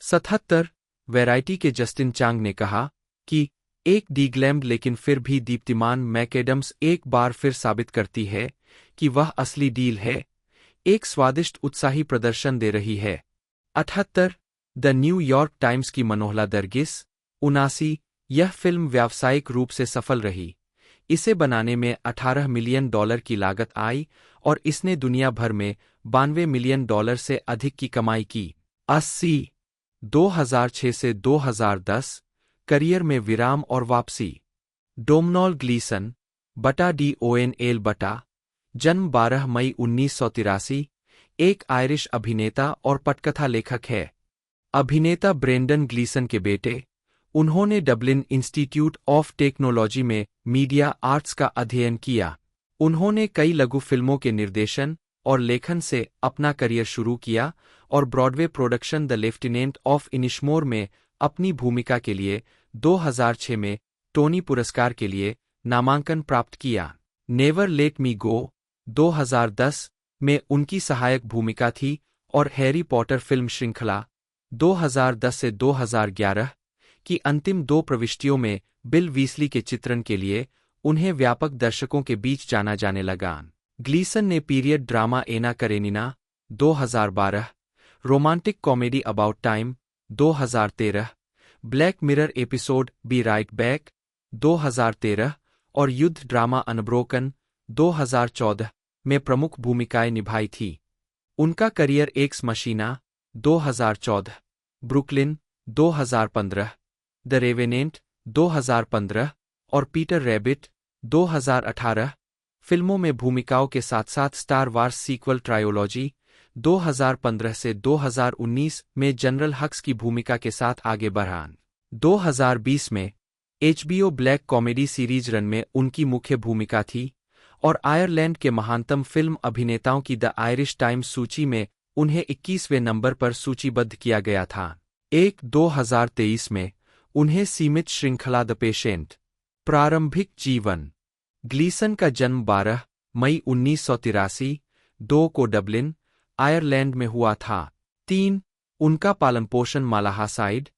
77 वैरायटी के जस्टिन चांग ने कहा कि एक डीग्लैम्ड लेकिन फिर भी दीप्तिमान मैकएडम्स एक बार फिर साबित करती है कि वह असली डील है, एक स्वादिष्ट उत्साही प्रदर्शन दे रही है। 78 द न्यूयॉर्क टाइम्स की मनोहला दरगिस 79 यह फिल्म व्यावसायिक रूप से सफल रही। इसे बनाने में $18 मिलियन की लागत आई और इसने दुनिया भर में $92 मिलियन से अधिक की कमाई की। 80 2006 से 2010 करियर में विराम और वापसी। डोमनॉल ग्लीसन बटा डोनएल बटा जन्म 12 मई 1983 एक आयरिश अभिनेता और पटकथा लेखक है। अभिनेता ब्रेंडन ग्लीसन के बेटे, उन्होंने डबलिन इंस्टीट्यूट ऑफ टेक्नोलॉजी में मीडिया आर्ट्स का अध्ययन किया। उन्होंने कई लघु फिल्मों के निर्देशन और लेखन से अपना करियर शुरू किया और Broadway production the Lieutenant of Inishmore में अपनी भूमिका के लिए 2006 में टोनी पुरस्कार के लिए नामांकन प्राप्त किया। नेवर लेट मी गो 2010 में उनकी सहायक भूमिका थी और हैरी पॉटर फिल्म श्रृंखला 2010 से 2011 की अंतिम 2 प्रविष्टियों में बिल वीसली के चित्रण के लिए उन्हें व्यापक दर्शकों के बीच जाना जाने लगा। ग्लीसन ने period drama Anna Karenina 2012, romantic comedy About time 2013, Black Mirror episode Be Right Back 2013 और युद्ध ड्रामा अनब्रोकन 2014 में प्रमुख भूमिकाएं निभाई थी। उनका करियर एक्स मशीना 2014, ब्रुकलिन 2015, द रेवेनेंट 2015 और पीटर रैबिट 2018 फिल्मों में भूमिकाओं के साथ साथ स्टार वार्स सीक्वल ट्रायोलॉजी 2015 से 2019 में जनरल हक्स की भूमिका के साथ आगे बढ़ा। 2020 में HBO black comedy series run में उनकी मुख्य भूमिका थी और आयरलैंड के महानतम फिल्म अभिनेताओं की द आयरिश टाइम्स सूची में उन्हें 21वें नंबर पर सूचीबद्ध किया गया था। 2023 में उन्हें सीमित श्रृंखला द पेशेंट प्रारंभिक जीवन। ग्लीसन का जन्म 12 मई 1983 2 को डबलिन, आयरलैंड में हुआ था। 3 उनका पालनपोषण मालाहासाइड,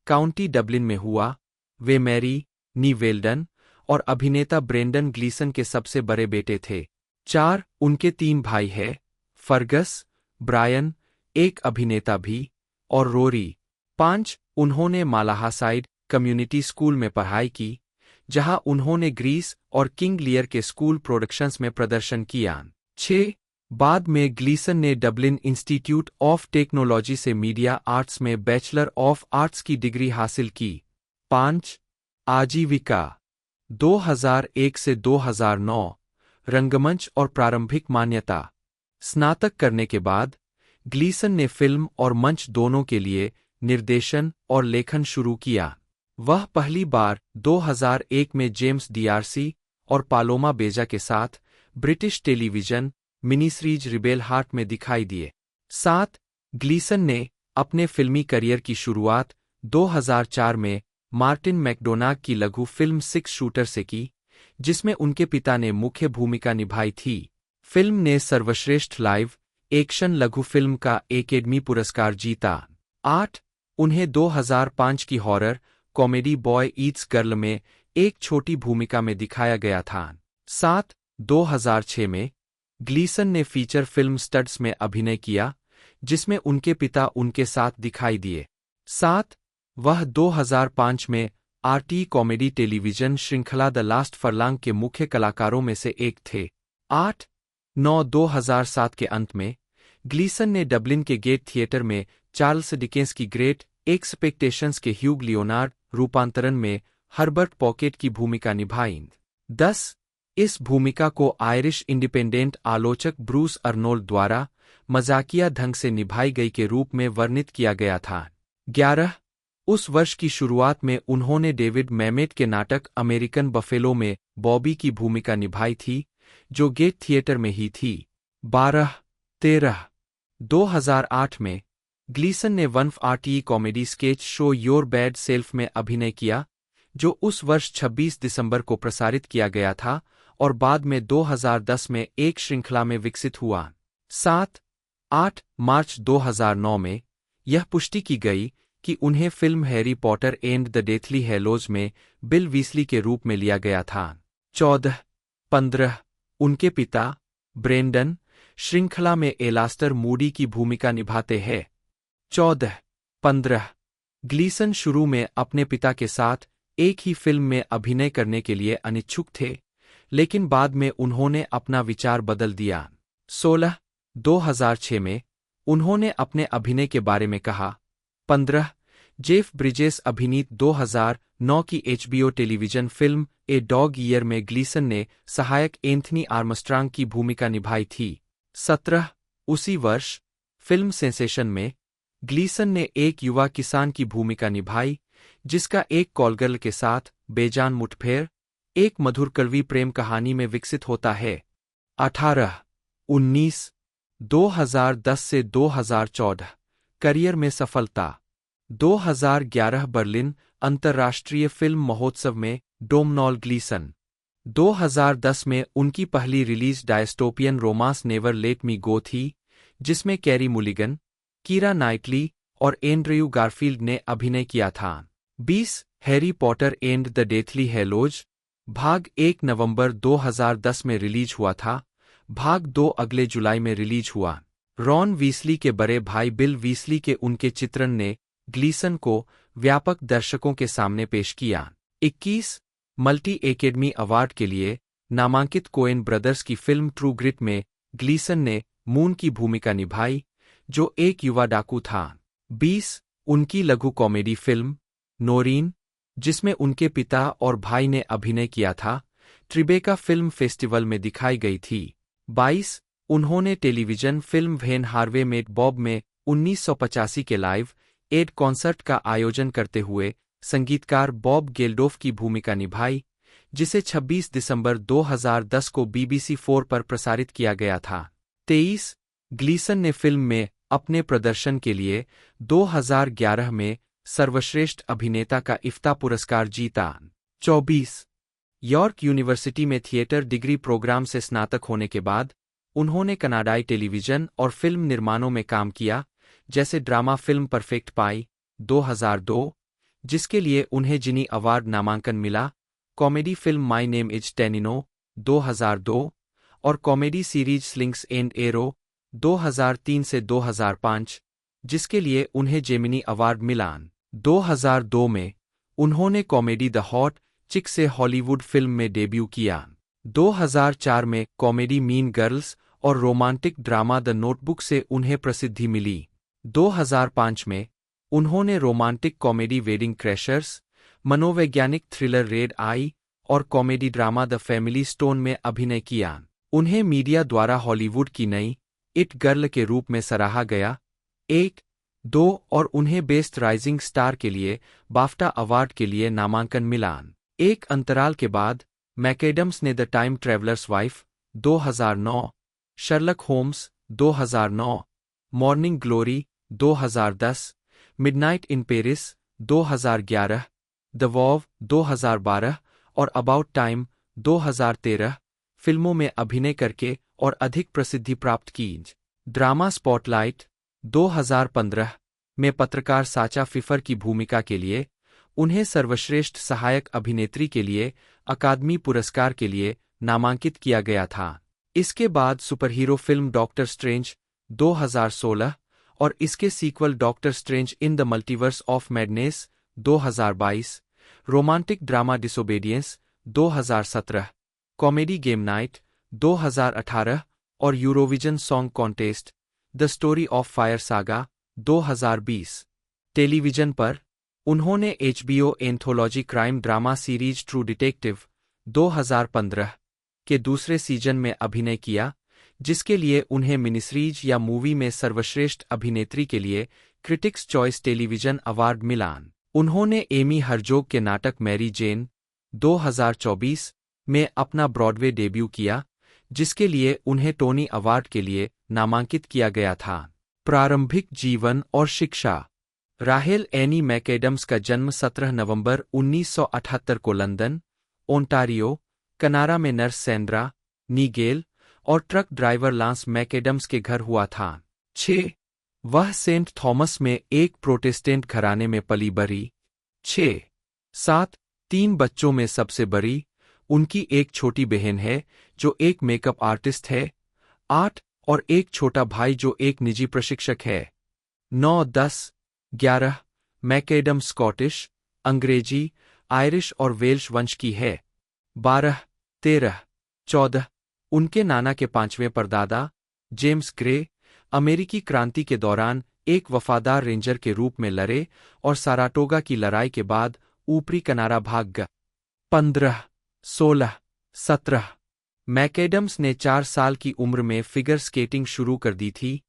काउंटी डबलिन में हुआ। वे मैरी नी वेल्डन और अभिनेता ब्रेंडन ग्लीसन के सबसे बड़े बेटे थे। 4 उनके 3 भाई हैं, फर्गस, ब्रायन, एक अभिनेता भी, और रोरी। 5 उन्होंने मालाहासाइड कम्युनिटी स्कूल में पढ़ाई की, जहां उन्होंने ग्रीस और किंग लियर के स्कूल प्रोडक्शंस में प्रदर्शन किया। 6 बाद में ग्लीसन ने डबलिन इंस्टीट्यूट ऑफ टेक्नोलॉजी से मीडिया आर्ट्स में बैचलर ऑफ आर्ट्स की डिग्री हासिल की। 5 आजीविका 2001 से 2009 रंगमंच और प्रारंभिक मान्यता। स्नातक करने के बाद ग्लीसन ने फिल्म और मंच दोनों के लिए निर्देशन और लेखन शुरू किया। वह पहली बार 2001 में जेम्स डीआरसी और पालोमा बेजा के साथ ब्रिटिश टेलीविजन मिनीसीरीज रिबेल हार्ट में दिखाई दिए। 7 ग्लीसन ने अपने फिल्मी करियर की शुरुआत 2004 में मार्टिन मैकडोनाग की लघु फिल्म 6 शूटर से की, जिसमें उनके पिता ने मुख्य भूमिका निभाई थी। फिल्म ने सर्वश्रेष्ठ लाइव एक्शन लघु फिल्म का एकेडमी पुरस्कार जीता। 8 उन्हें 2005 की horror comedy boy Yeats girl में एक छोटी भूमिका में दिखाया गया था। 7 2006 में ग्लीसन ने फीचर फिल्म स्टड्स में अभिनय किया, जिसमें उनके पिता उनके साथ दिखाई दिए। 7 वह 2005 में आरटी कॉमेडी टेलीविजन श्रृंखला द लास्ट फरलांग के मुख्य कलाकारों में से एक थे। 8/9 2007 के अंत में ग्लीसन ने डबलिन के गेट थिएटर में चार्ल्स डिकेंस की ग्रेट एक्सपेक्टेशंस के ह्यूग लियोनार्ड रूपांतरण में हर्बर्ट पॉकेट की भूमिका निभाई। 10 इस भूमिका को आयरिश इंडिपेंडेंट आलोचक ब्रूस अर्नोल्ड द्वारा मजाकिया ढंग से निभाई गई के रूप में वर्णित किया गया था। 11 उस वर्ष की शुरुआत में उन्होंने डेविड मैमेट के नाटक अमेरिकन बफेलो में बॉबी की भूमिका निभाई थी, जो गेट थिएटर में ही थी। 12/13 2008 में ग्लीसन ने one RTE comedy sketch show your bad self में अभिनय किया, जो उस वर्ष 26 दिसंबर को प्रसारित किया गया था और बाद में 2010 में एक श्रृंखला में विकसित हुआ। 7/8 मार्च 2009 में यह पुष्टि की गई कि उन्हें film Harry Potter and the Deathly Hallows में बिल वीसली के रूप में लिया गया था। 14-15 उनके पिता ब्रेंडन श्रृंखला में एलास्टर मूडी की भूमिका निभाते हैं। 14-15 ग्लीसन शुरू में अपने पिता के साथ एक ही फिल्म में अभिनय करने के लिए अनिच्छुक थे, लेकिन बाद में उन्होंने अपना विचार बदल दिया। 16-2006 में उन्होंने अपने अभिनय के बारे में कहा। 15 जेफ ब्रिजेस अभिनीत 2009 की HBO television film a dog year में ग्लीसन ने सहायक एंथनी आर्मस्ट्रांग की भूमिका निभाई थी। 17 उसी वर्ष फिल्म सेंसेशन में ग्लीसन ने एक युवा किसान की भूमिका निभाई, जिसका एक कॉलगर्ल के साथ बेजान मुठभेड़ एक मधुर कड़वी प्रेम कहानी में विकसित होता है। 18-19 2010 से 2014 करियर में सफलता। 2011 बर्लिन अंतर्राष्ट्रीय फिल्म महोत्सव में डोमनॉल ग्लीसन। 2010 में उनकी पहली release dystopian romance never let me go थी, जिसमें कैरी मुलिगन, कीरा नाइटली और एंड्रयू गारफील्ड ने अभिनय किया था। 20 Harry Potter and the Deathly Hallows भाग 1 नवंबर 2010 में रिलीज हुआ था। भाग 2 अगले जुलाई में रिलीज हुआ। रॉन वीसली के बड़े भाई बिल वीसली के उनके चित्रण ने ग्लीसन को व्यापक दर्शकों के सामने पेश किया। 21 मल्टी एकेडमी अवार्ड के लिए नामांकित कोएन ब्रदर्स की फिल्म ट्रू ग्रिट में ग्लीसन ने मून की भूमिका निभाई, जो एक युवा डाकू था। 20 उनकी लघु कॉमेडी फिल्म नोरीन, जिसमें उनके पिता और भाई ने अभिनय किया था, ट्रिबेका फिल्म फेस्टिवल में दिखाई गई थी। 22 उन्होंने television film when Harvey met Bob में 1985 के लाइव एड कॉन्सर्ट का आयोजन करते हुए संगीतकार बॉब गेल्डोफ की भूमिका निभाई, जिसे 26 दिसंबर 2010 को BBC 4 पर प्रसारित किया गया था। 23 ग्लीसन ने फिल्म में अपने प्रदर्शन के लिए 2011 में सर्वश्रेष्ठ अभिनेता का इफ्ता पुरस्कार जीता। 24 यॉर्क यूनिवर्सिटी में थिएटर डिग्री प्रोग्राम से स्नातक होने के बाद उन्होंने कनाडाई टेलीविजन और फिल्म निर्माणों में काम किया, जैसे ड्रामा फिल्म परफेक्ट पाई 2002, जिसके लिए उन्हें जिनी अवार्ड नामांकन मिला, comedy film my name is Tanino 2002 और comedy series Slings and Arrows 2003 से 2005, जिसके लिए उन्हें जेमिनी अवार्ड मिला। 2002 में उन्होंने कॉमेडी द हॉट चिक से हॉलीवुड फिल्म में डेब्यू किया। 2004 में कॉमेडी मीन गर्ल्स और रोमांटिक ड्रामा द नोटबुक से उन्हें प्रसिद्धि मिली। 2005 में उन्होंने रोमांटिक कॉमेडी वेडिंग क्रैशर्स, मनोवैज्ञानिक थ्रिलर रेड आई और comedy drama the family stone में अभिनय किया। उन्हें मीडिया द्वारा हॉलीवुड की नई इट गर्ल के रूप में सराहा गया। 1-2 और उन्हें बेस्ट राइजिंग स्टार के लिए बाफ्टा अवार्ड के लिए नामांकन मिला। एक अंतराल के बाद मैकएडम्स ने the time traveller's wife 2009, Sherlock Holmes 2009, morning glory 2010, midnight in Paris 2011, the vow 2012 और अबाउट टाइम 2013 फिल्मों में अभिनय करके और अधिक प्रसिद्धि प्राप्त की। ड्रामा स्पॉटलाइट 2015 में पत्रकार साचा फिफर की भूमिका के लिए उन्हें सर्वश्रेष्ठ सहायक अभिनेत्री के लिए अकादमी पुरस्कार के लिए नामांकित किया गया था। इसके बाद सुपरहीरो फिल्म डॉक्टर स्ट्रेंज 2016 और इसके sequel doctor strange in the multiverse of madness 2022, romantic drama disobedience 2017, comedy game night 2018 और Eurovision song contest the story of fire saga 2020। Television पर उन्होंने HBO anthology crime drama series true detective 2015 के दूसरे season में अभिनय किया, जिसके लिए उन्हें मिनिसीरीज या मूवी में सर्वश्रेष्ठ अभिनेत्री के लिए क्रिटिक्स चॉइस टेलीविजन अवार्ड मिला। उन्होंने एमी हर्जोग के नाटक मैरी जेन 2024 में अपना ब्रॉडवे डेब्यू किया, जिसके लिए उन्हें टोनी अवार्ड के लिए नामांकित किया गया था। प्रारंभिक जीवन और शिक्षा। राहेल एनी मैकएडम्स का जन्म 17 नवंबर 1978 को लंदन, ओंटारियो, कनाडा में नर्स सैंड्रा नीगेल और ट्रक ड्राइवर लांस मैकएडम्स के घर हुआ था। 6 वह सेंट थॉमस में एक प्रोटेस्टेंट घराने में पली बड़ी। 6. 7. 3 बच्चों में सबसे बड़ी। उनकी एक छोटी बहन है जो एक मेकअप आर्टिस्ट है। 8. और एक छोटा भाई जो एक निजी प्रशिक्षक है। 9. 10. 11. मैकएडम स्कॉटिश, अंग्रेजी, आयरिश और वेल्श वंश की है। 12. 13. 14. उनके नाना के 5वें परदादा, जेम्स ग्रे, अमेरिकी क्रांति के दौरान एक वफादार रेंजर के रूप में लड़े और साराटोगा की लड़ाई के बाद ऊपरी किनारा भाग गए। 15. 16. 17. मैकएडम्स ने 4 साल की उम्र में फिगर स्केटिंग शुरू कर दी थी,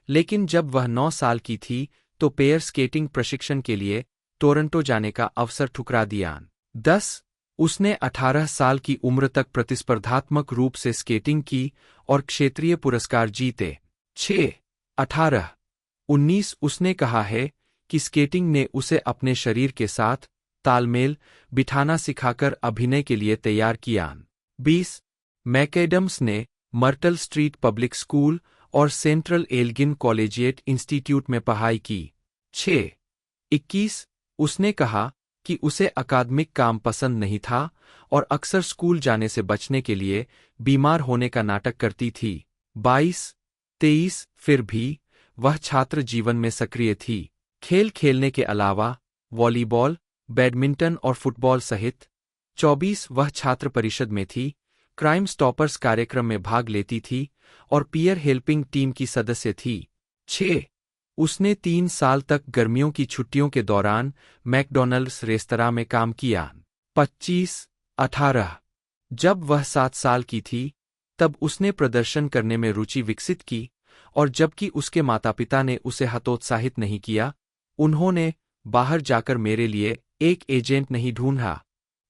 लेकिन जब वह 9 साल की थी तो पेयर स्केटिंग प्रशिक्षण के लिए टोरंटो जाने का अवसर ठुकरा दिया। 10. उसने 18 साल की उम्र तक प्रतिस्पर्धात्मक रूप से स्केटिंग की और क्षेत्रीय पुरस्कार जीते। 6. 18. 19. उसने कहा है कि स्केटिंग ने उसे अपने शरीर के साथ तालमेल बिठाना सिखाकर अभिनय के लिए तैयार किया। 20. मैकएडम्स ने मर्टल स्ट्रीट पब्लिक स्कूल और सेंट्रल एल्गिन कॉलेजिएट इंस्टीट्यूट में पढ़ाई की। 6. 21. उसने कहा कि उसे अकादमिक काम पसंद नहीं था और अक्सर स्कूल जाने से बचने के लिए बीमार होने का नाटक करती थी। 22. 23. फिर भी वह छात्र जीवन में सक्रिय थी। खेल खेलने के अलावा वॉलीबॉल, बैडमिंटन और फुटबॉल सहित। 24. वह छात्र परिषद में थी, क्राइम स्टॉपर्स कार्यक्रम में भाग लेती थी और पीयर हेल्पिंग टीम की सदस्य थी। 6. उसने 3 साल तक गर्मियों की छुट्टियों के दौरान मैकडॉनल्ड्स रेस्तरां में काम किया। 25. 18. जब वह 7 साल की थी तब उसने प्रदर्शन करने में रुचि विकसित की और जबकि उसके माता पिता ने उसे हतोत्साहित नहीं किया, उन्होंने बाहर जाकर मेरे लिए एक एजेंट नहीं ढूंढा।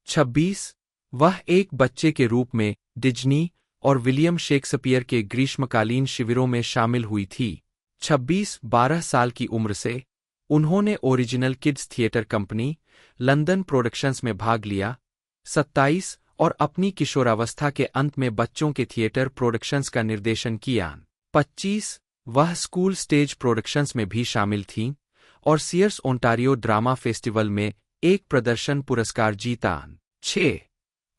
26. वह एक बच्चे के रूप में डिज्नी और विलियम शेक्सपियर के ग्रीष्मकालीन शिविरों में शामिल हुई थी। 26. 12 साल की उम्र से उन्होंने original kids theatre company, London productions में भाग लिया। 27. और अपनी किशोरावस्था के अंत में बच्चों के थिएटर प्रोडक्शंस का निर्देशन किया। 25. वह स्कूल स्टेज प्रोडक्शंस में भी शामिल थीं और सीयर्स ओंटारियो ड्रामा फेस्टिवल में एक प्रदर्शन पुरस्कार जीता। 6.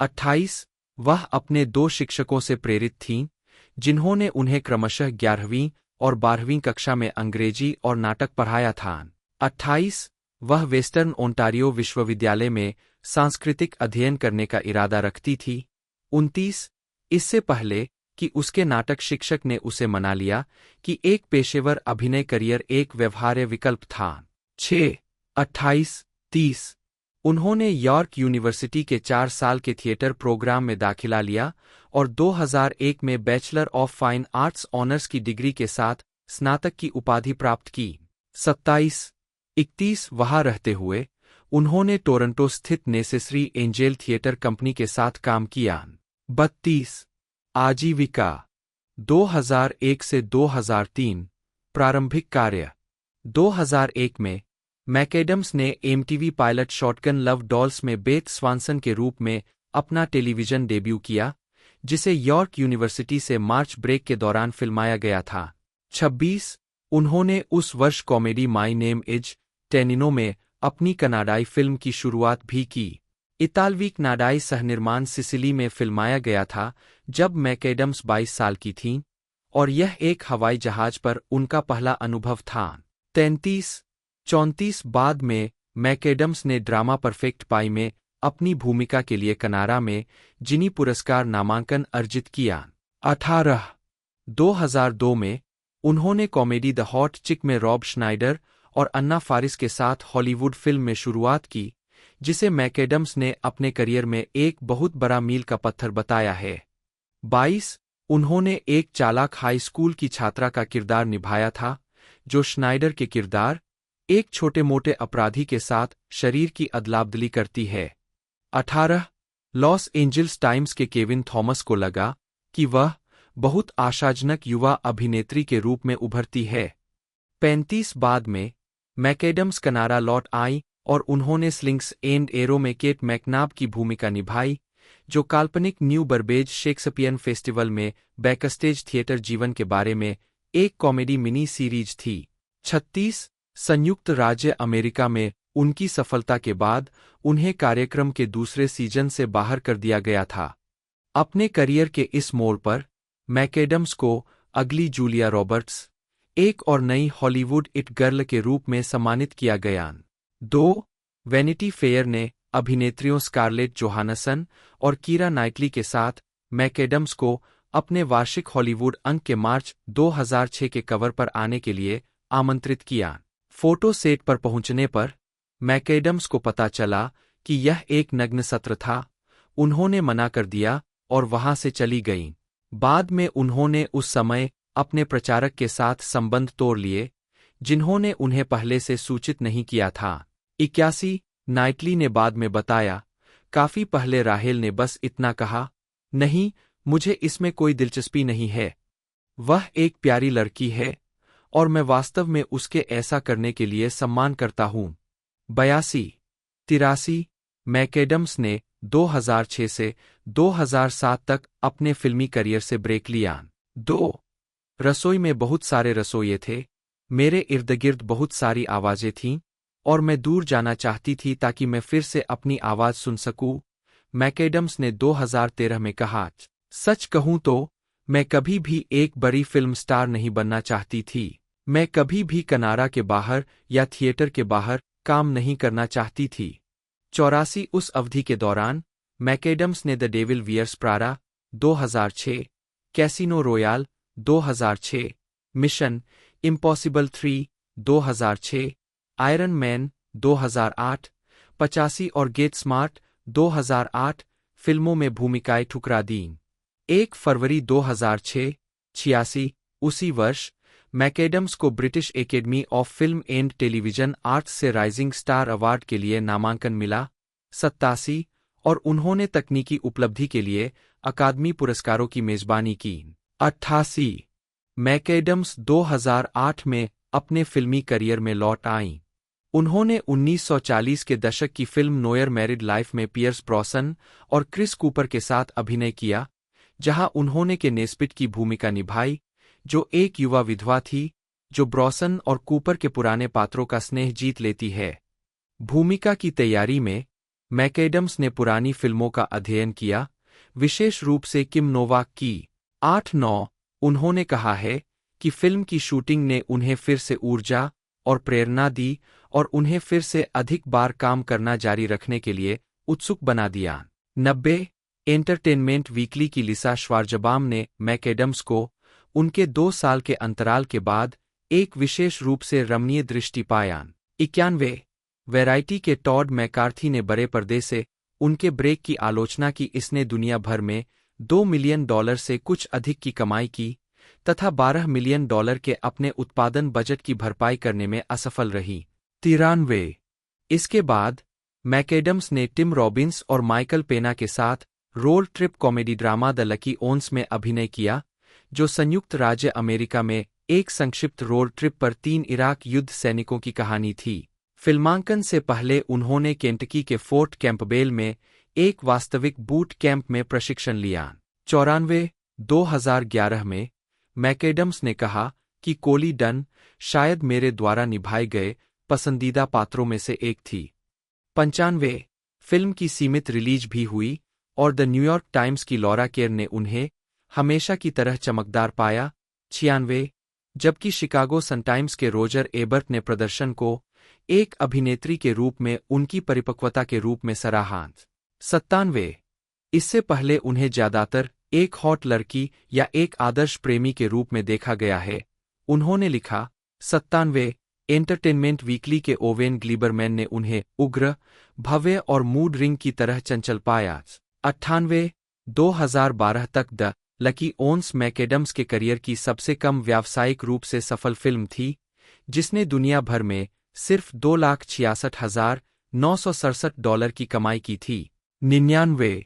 28. वह अपने 2 शिक्षकों से प्रेरित थीं, जिन्होंने उन्हें क्रमशः 11वीं और 12वीं कक्षा में अंग्रेजी और नाटक पढ़ाया था। 28. वह वेस्टर्न ओंटारियो विश्वविद्यालय में सांस्कृतिक अध्ययन करने का इरादा रखती थी। 29. इससे पहले कि उसके नाटक शिक्षक ने उसे मना लिया कि एक पेशेवर अभिनय करियर एक व्यवहार्य विकल्प था। 6. 28. 30. उन्होंने यॉर्क यूनिवर्सिटी के 4 साल के थिएटर प्रोग्राम में दाखिला लिया और 2001 में bachelor of fine arts honours की डिग्री के साथ स्नातक की उपाधि प्राप्त की। 27. 31. वहां रहते हुए उन्होंने टोरंटो स्थित नेसेसरी एंजेल थिएटर कंपनी के साथ काम किया। 32. आजीविका 2001 से 2003 प्रारंभिक कार्य। 2001 में मैकएडम्स ने MTV pilot shotgun love dolls में बेथ स्वानसन के रूप में अपना टेलीविजन डेब्यू किया, जिसे यॉर्क यूनिवर्सिटी से मार्च ब्रेक के दौरान फिल्माया गया था। 26. उन्होंने उस वर्ष कॉमेडी माई नेम इज टेनिनो में अपनी कनाडाई फिल्म की शुरुआत भी की। इतालवी कनाडाई सहनिर्माण सिसिली में फिल्माया गया था जब मैकएडम्स 22 साल की थीं, और यह एक हवाई जहाज पर उनका पहला अनुभव था। 33. 34. बाद में मैकएडम्स ने ड्रामा परफेक्ट पाई में अपनी भूमिका के लिए कनाडा में जिनी पुरस्कार नामांकन अर्जित किया। 18. 2002 में उन्होंने कॉमेडी द हॉट चिक में रॉब श्नाइडर और अन्ना फारिस के साथ हॉलीवुड फिल्म में शुरुआत की, जिसे मैकएडम्स ने अपने करियर में एक बहुत बड़ा मील का पत्थर बताया है। 22. उन्होंने एक चालाक हाई स्कूल की छात्रा का किरदार निभाया था, जो श्नाइडर के किरदार, एक छोटे-मोटे अपराधी के साथ शरीर की अदला-बदली करती है। 18. लॉस एंजल्स टाइम्स के केविन थॉमस को लगा कि वह बहुत आशाजनक युवा अभिनेत्री के रूप में उभरती है। 35. बाद में मैकएडम्स कनाडा लौट आई और उन्होंने स्लिंग्स एंड एरो में केट मैकनाब की भूमिका निभाई, जो काल्पनिक न्यू बर्बेज शेक्सपियर फेस्टिवल में बैकस्टेज थिएटर जीवन के बारे में एक कॉमेडी मिनी सीरीज थी। 36 संयुक्त राज्य अमेरिका में उनकी सफलता के बाद उन्हें कार्यक्रम के दूसरे सीजन से बाहर कर दिया गया था। अपने करियर के इस मोड़ पर मैकएडम्स को अगली जूलिया रॉबर्ट्स, एक और नई हॉलीवुड इट गर्ल के रूप में सम्मानित किया गया। 2 वैनिटी फेयर ने अभिनेत्रियों स्कारलेट जोहानसन और कीरा नाइटली के साथ मैकएडम्स को अपने वार्षिक हॉलीवुड अंक के मार्च 2006 के कवर पर आने के लिए आमंत्रित किया। फोटो सेट पर पहुंचने पर मैकएडम्स को पता चला कि यह एक नग्न सत्र था। उन्होंने मना कर दिया और वहां से चली गईं। बाद में उन्होंने उस समय अपने प्रचारक के साथ संबंध तोड़ लिए, जिन्होंने उन्हें पहले से सूचित नहीं किया था। 81 नाइटली ने बाद में बताया, काफी पहले राहेल ने बस इतना कहा, नहीं, मुझे इसमें कोई दिलचस्पी नहीं है। वह एक प्यारी लड़की है और मैं वास्तव में उसके ऐसा करने के लिए सम्मान करता हूं। 82 83 मैकएडम्स ने 2006 से 2007 तक अपने फिल्मी करियर से ब्रेक लिया। 2 रसोई में बहुत सारे रसोइये थे। मेरे इर्दगिर्द बहुत सारी आवाजें थीं और मैं दूर जाना चाहती थी ताकि मैं फिर से अपनी आवाज सुन सकूं, मैकएडम्स ने 2013 में कहा। सच कहूं तो मैं कभी भी एक बड़ी फिल्म स्टार नहीं बनना चाहती थी। मैं कभी भी कनारा के बाहर या थिएटर के बाहर काम नहीं करना चाहती थी। 84 उस अवधि के दौरान मैकएडम्स ने the Devil Wears Prada 2006, casino Royale 2006, Mission Impossible 3 2006, Iron Man 2008, 85 और गेट स्मार्ट 2008 फिल्मों में भूमिकाएं ठुकरा दीं। 1 फरवरी 2006 86 उसी वर्ष मैकएडम्स को British academy of film and television arts से राइजिंग स्टार अवार्ड के लिए नामांकन मिला। 87 और उन्होंने तकनीकी उपलब्धि के लिए अकादमी पुरस्कारों की मेजबानी की। 88 मैकएडम्स 2008 में अपने फिल्मी करियर में लौट आईं। उन्होंने 1940 के दशक की फिल्म नोयर मैरिड लाइफ में पियर्स ब्रॉसन और क्रिस कूपर के साथ अभिनय किया, जहां उन्होंने के नेस्पिट की भूमिका निभाई, जो एक युवा विधवा थी जो ब्रॉसन और कूपर के पुराने पात्रों का स्नेह जीत लेती है। भूमिका की तैयारी में मैकएडम्स ने पुरानी फिल्मों का अध्ययन किया, विशेष रूप से किम नोवाक की। 8-9 उन्होंने कहा है कि फिल्म की शूटिंग ने उन्हें फिर से ऊर्जा और प्रेरणा दी और उन्हें फिर से अधिक बार काम करना जारी रखने के लिए उत्सुक बना दिया। 90 एंटरटेनमेंट वीकली की लिसा श्वार्ज़बाम ने मैकएडम्स को उनके 2 साल के अंतराल के बाद एक विशेष रूप से रमणीय दृष्टि पाया। 91 वैरायटी के टॉड मैकार्थी ने बड़े पर्दे से उनके ब्रेक की आलोचना की। इसने दुनिया भर में $2 मिलियन से कुछ अधिक की कमाई की तथा $12 मिलियन के अपने उत्पादन बजट की भरपाई करने में असफल रही। 93 इसके बाद मैकएडम्स ने टिम रॉबिन्स और माइकल पेना के साथ road trip comedy drama the lucky ones में अभिनय किया, जो संयुक्त राज्य अमेरिका में एक संक्षिप्त रोड ट्रिप पर 3 इराक युद्ध सैनिकों की कहानी थी। फिल्मांकन से पहले उन्होंने केंटकी के फोर्ट कैंपबेल में एक वास्तविक बूट कैंप में प्रशिक्षण लिया। 94 2011 में मैकएडम्स ने कहा कि कोली डन शायद मेरे द्वारा निभाए गए पसंदीदा पात्रों में से एक थी। 95 फिल्म की सीमित रिलीज भी हुई और द न्यूयॉर्क टाइम्स की लॉरा केर ने उन्हें हमेशा की तरह चमकदार पाया। 96 जबकि शिकागो सन टाइम्स के रोजर एबर्ट ने प्रदर्शन को एक अभिनेत्री के रूप में उनकी परिपक्वता के रूप में सराहा। 97 इससे पहले उन्हें ज्यादातर एक हॉट लड़की या एक आदर्श प्रेमी के रूप में देखा गया है, उन्होंने लिखा। 97 एंटरटेनमेंट वीकली के ओवेन ग्लीबरमैन ने उन्हें उग्र, भव्य और मूड रिंग की तरह चंचल पाया। 98 2012 तक द लकी ओन्स मैकएडम्स के करियर की सबसे कम व्यावसायिक रूप से सफल फिल्म थी, जिसने दुनिया भर में सिर्फ $2,66,967 की कमाई की थी। 99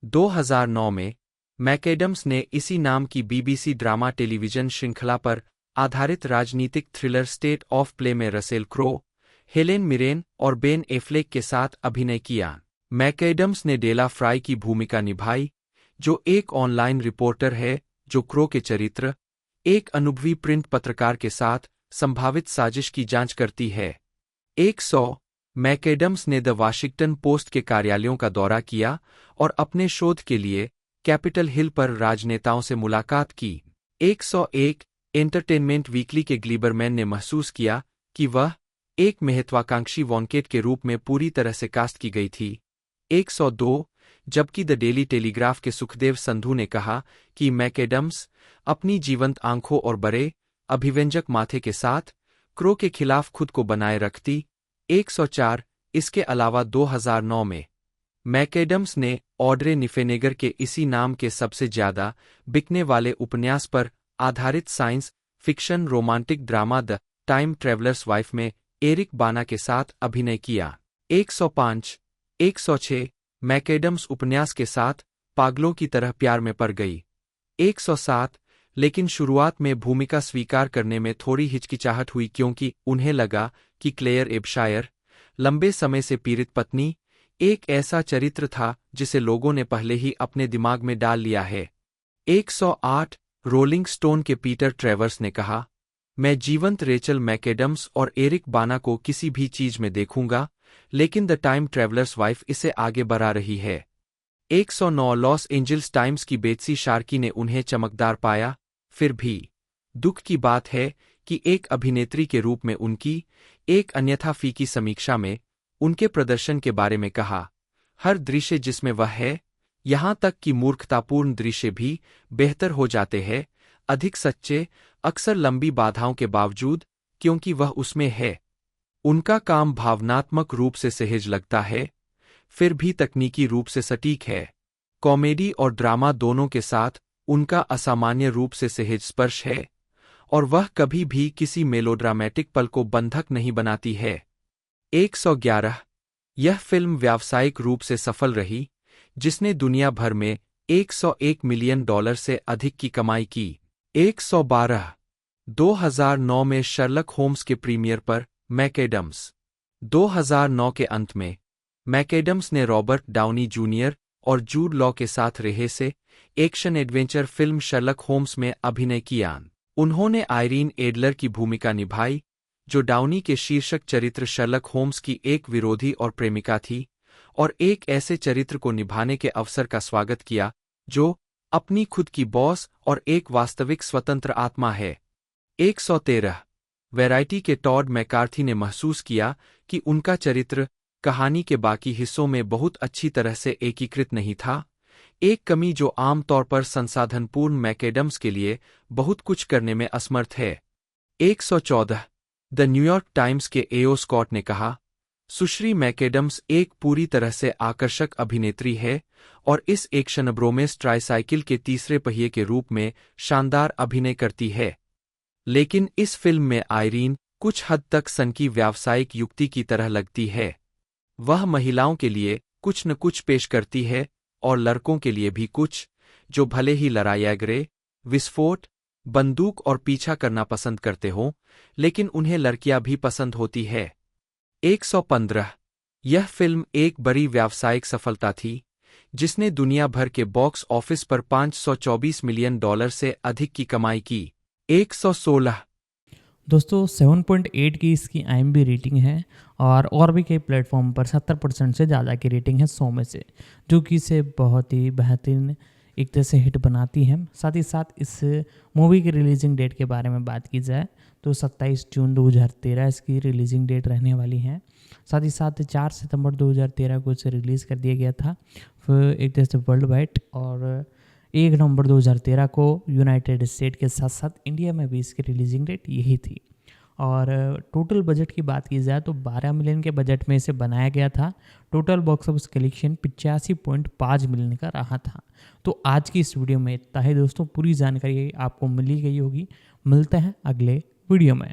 2009 में मैकएडम्स ने इसी नाम की बीबीसी ड्रामा टेलीविजन श्रृंखला पर आधारित राजनीतिक थ्रिलर स्टेट ऑफ प्ले में रसेल क्रो, हेलेन मिरेन और बेन एफ्लेक के साथ अभिनय किया। मैकएडम्स ने डेला फ्राई की भूमिका निभाई, जो एक ऑनलाइन रिपोर्टर है जो क्रो के चरित्र, एक अनुभवी प्रिंट पत्रकार के साथ संभावित साजिश की जांच करती है। 100 मैकएडम्स ने द वाशिंगटन पोस्ट के कार्यालयों का दौरा किया और अपने शोध के लिए कैपिटल हिल पर राजनेताओं से मुलाकात की। 101 एंटरटेनमेंट वीकली के ग्लीबरमैन ने महसूस किया कि वह एक महत्वाकांक्षी वॉन्केट के रूप में पूरी तरह से कास्ट की गई थी। 102 जबकि द डेली टेलीग्राफ के सुखदेव संधू ने कहा कि मैकएडम्स अपनी जीवंत आंखों और बड़े अभिव्यंजक माथे के साथ क्रो के खिलाफ खुद को बनाए रखती। 104 इसके अलावा 2009 में मैकएडम्स ने ऑड्रे निफेनेगर के इसी नाम के सबसे ज्यादा बिकने वाले उपन्यास पर आधारित science fiction romantic drama the time traveller's wife में एरिक बाना के साथ अभिनय किया। 105 106 मैकएडम्स उपन्यास के साथ पागलों की तरह प्यार में पड़ गई। 107 लेकिन शुरुआत में भूमिका स्वीकार करने में थोड़ी हिचकिचाहट हुई क्योंकि उन्हें लगा कि क्लेयर एब्शायर, लंबे समय से पीड़ित पत्नी, एक ऐसा चरित्र था जिसे लोगों ने पहले ही अपने दिमाग में डाल लिया है। 108 रोलिंग स्टोन के पीटर ट्रेवर्स ने कहा, मैं जीवंत रेचल मैकएडम्स और एरिक बाना को किसी भी चीज में देखूंगा, लेकिन द टाइम ट्रैवलर्स वाइफ इसे आगे बढ़ा रही है। 109 लॉस एंजल्स टाइम्स की बेत्सी शार्की ने उन्हें चमकदार पाया। फिर भी दुख की बात है कि एक अभिनेत्री के रूप में उनकी एक अन्यथा फीकी समीक्षा में उनके प्रदर्शन के बारे में कहा, हर दृश्य जिसमें वह है, यहां तक कि मूर्खतापूर्ण दृश्य भी बेहतर हो जाते हैं, अधिक सच्चे, अक्सर लंबी बाधाओं के बावजूद, क्योंकि वह उसमें है। उनका काम भावनात्मक रूप से सहज लगता है, फिर भी तकनीकी रूप से सटीक है। कॉमेडी और ड्रामा दोनों के साथ उनका असामान्य रूप से सहज स्पर्श है, और वह कभी भी किसी मेलोड्रामेटिक पल को बंधक नहीं बनाती है। 111 यह फिल्म व्यावसायिक रूप से सफल रही, जिसने दुनिया भर में $101 मिलियन से अधिक की कमाई की। 112 2009 में शर्लक होम्स के प्रीमियर पर मैकएडम्स। 2009 के अंत में मैकएडम्स ने रॉबर्ट डाउनी जूनियर और जूड लॉ के साथ रहे से action adventure film Sherlock Holmes में अभिनय किया। उन्होंने आयरीन एडलर की भूमिका निभाई, जो डाउनी के शीर्षक चरित्र शर्लक होम्स की एक विरोधी और प्रेमिका थी, और एक ऐसे चरित्र को निभाने के अवसर का स्वागत किया जो अपनी खुद की बॉस और एक वास्तविक स्वतंत्र आत्मा है। 113 वैरायटी के टॉड मैकार्थी ने महसूस किया कि उनका चरित्र कहानी के बाकी हिस्सों में बहुत अच्छी तरह से एकीकृत नहीं था, एक कमी जो आमतौर पर संसाधनपूर्ण मैकएडम्स के लिए बहुत कुछ करने में असमर्थ है। 114 द न्यूयॉर्क टाइम्स के एओ स्कॉट ने कहा, सुश्री मैकएडम्स एक पूरी तरह से आकर्षक अभिनेत्री है और इस एक्शन ब्रोमेस ट्राइसाइकिल के तीसरे पहिए के रूप में शानदार अभिनय करती है। लेकिन इस फिल्म में आयरीन कुछ हद तक सनकी व्यावसायिक युक्ति की तरह लगती है। वह महिलाओं के लिए कुछ न कुछ पेश करती है और लड़कों के लिए भी कुछ, जो भले ही लड़ाई, विस्फोट, बंदूक और पीछा करना पसंद करते हों, लेकिन उन्हें लड़कियां भी पसंद होती है। 115 यह फिल्म एक बड़ी व्यावसायिक सफलता थी, जिसने दुनिया भर के बॉक्स ऑफिस पर $524 मिलियन से अधिक की कमाई की। 116 दोस्तों 7.8 की इसकी IMDb रेटिंग है और भी कई प्लेटफॉर्म पर 70% से ज़्यादा की रेटिंग है 100 में से, जो कि इसे बहुत ही बेहतरीन एक तरह से हिट बनाती है। साथ ही साथ इस मूवी की रिलीजिंग डेट के बारे में बात की जाए तो 27 जून 2013 इसकी रिलीजिंग डेट रहने वाली है। साथ ही साथ 4 सितंबर 2013 को इसे रिलीज़ कर दिया गया था फिर एक तरह से वर्ल्ड वाइड, और 1 नवंबर 2013 को यूनाइटेड स्टेट के साथ साथ इंडिया में भी इसकी रिलीजिंग डेट यही थी। और टोटल बजट की बात की जाए तो 12 मिलियन के बजट में इसे बनाया गया था। Total box office collection 85.5 million का रहा था। तो आज की इस वीडियो में इतना ही दोस्तों, पूरी जानकारी आपको मिली गई होगी। मिलते हैं अगले वीडियो में।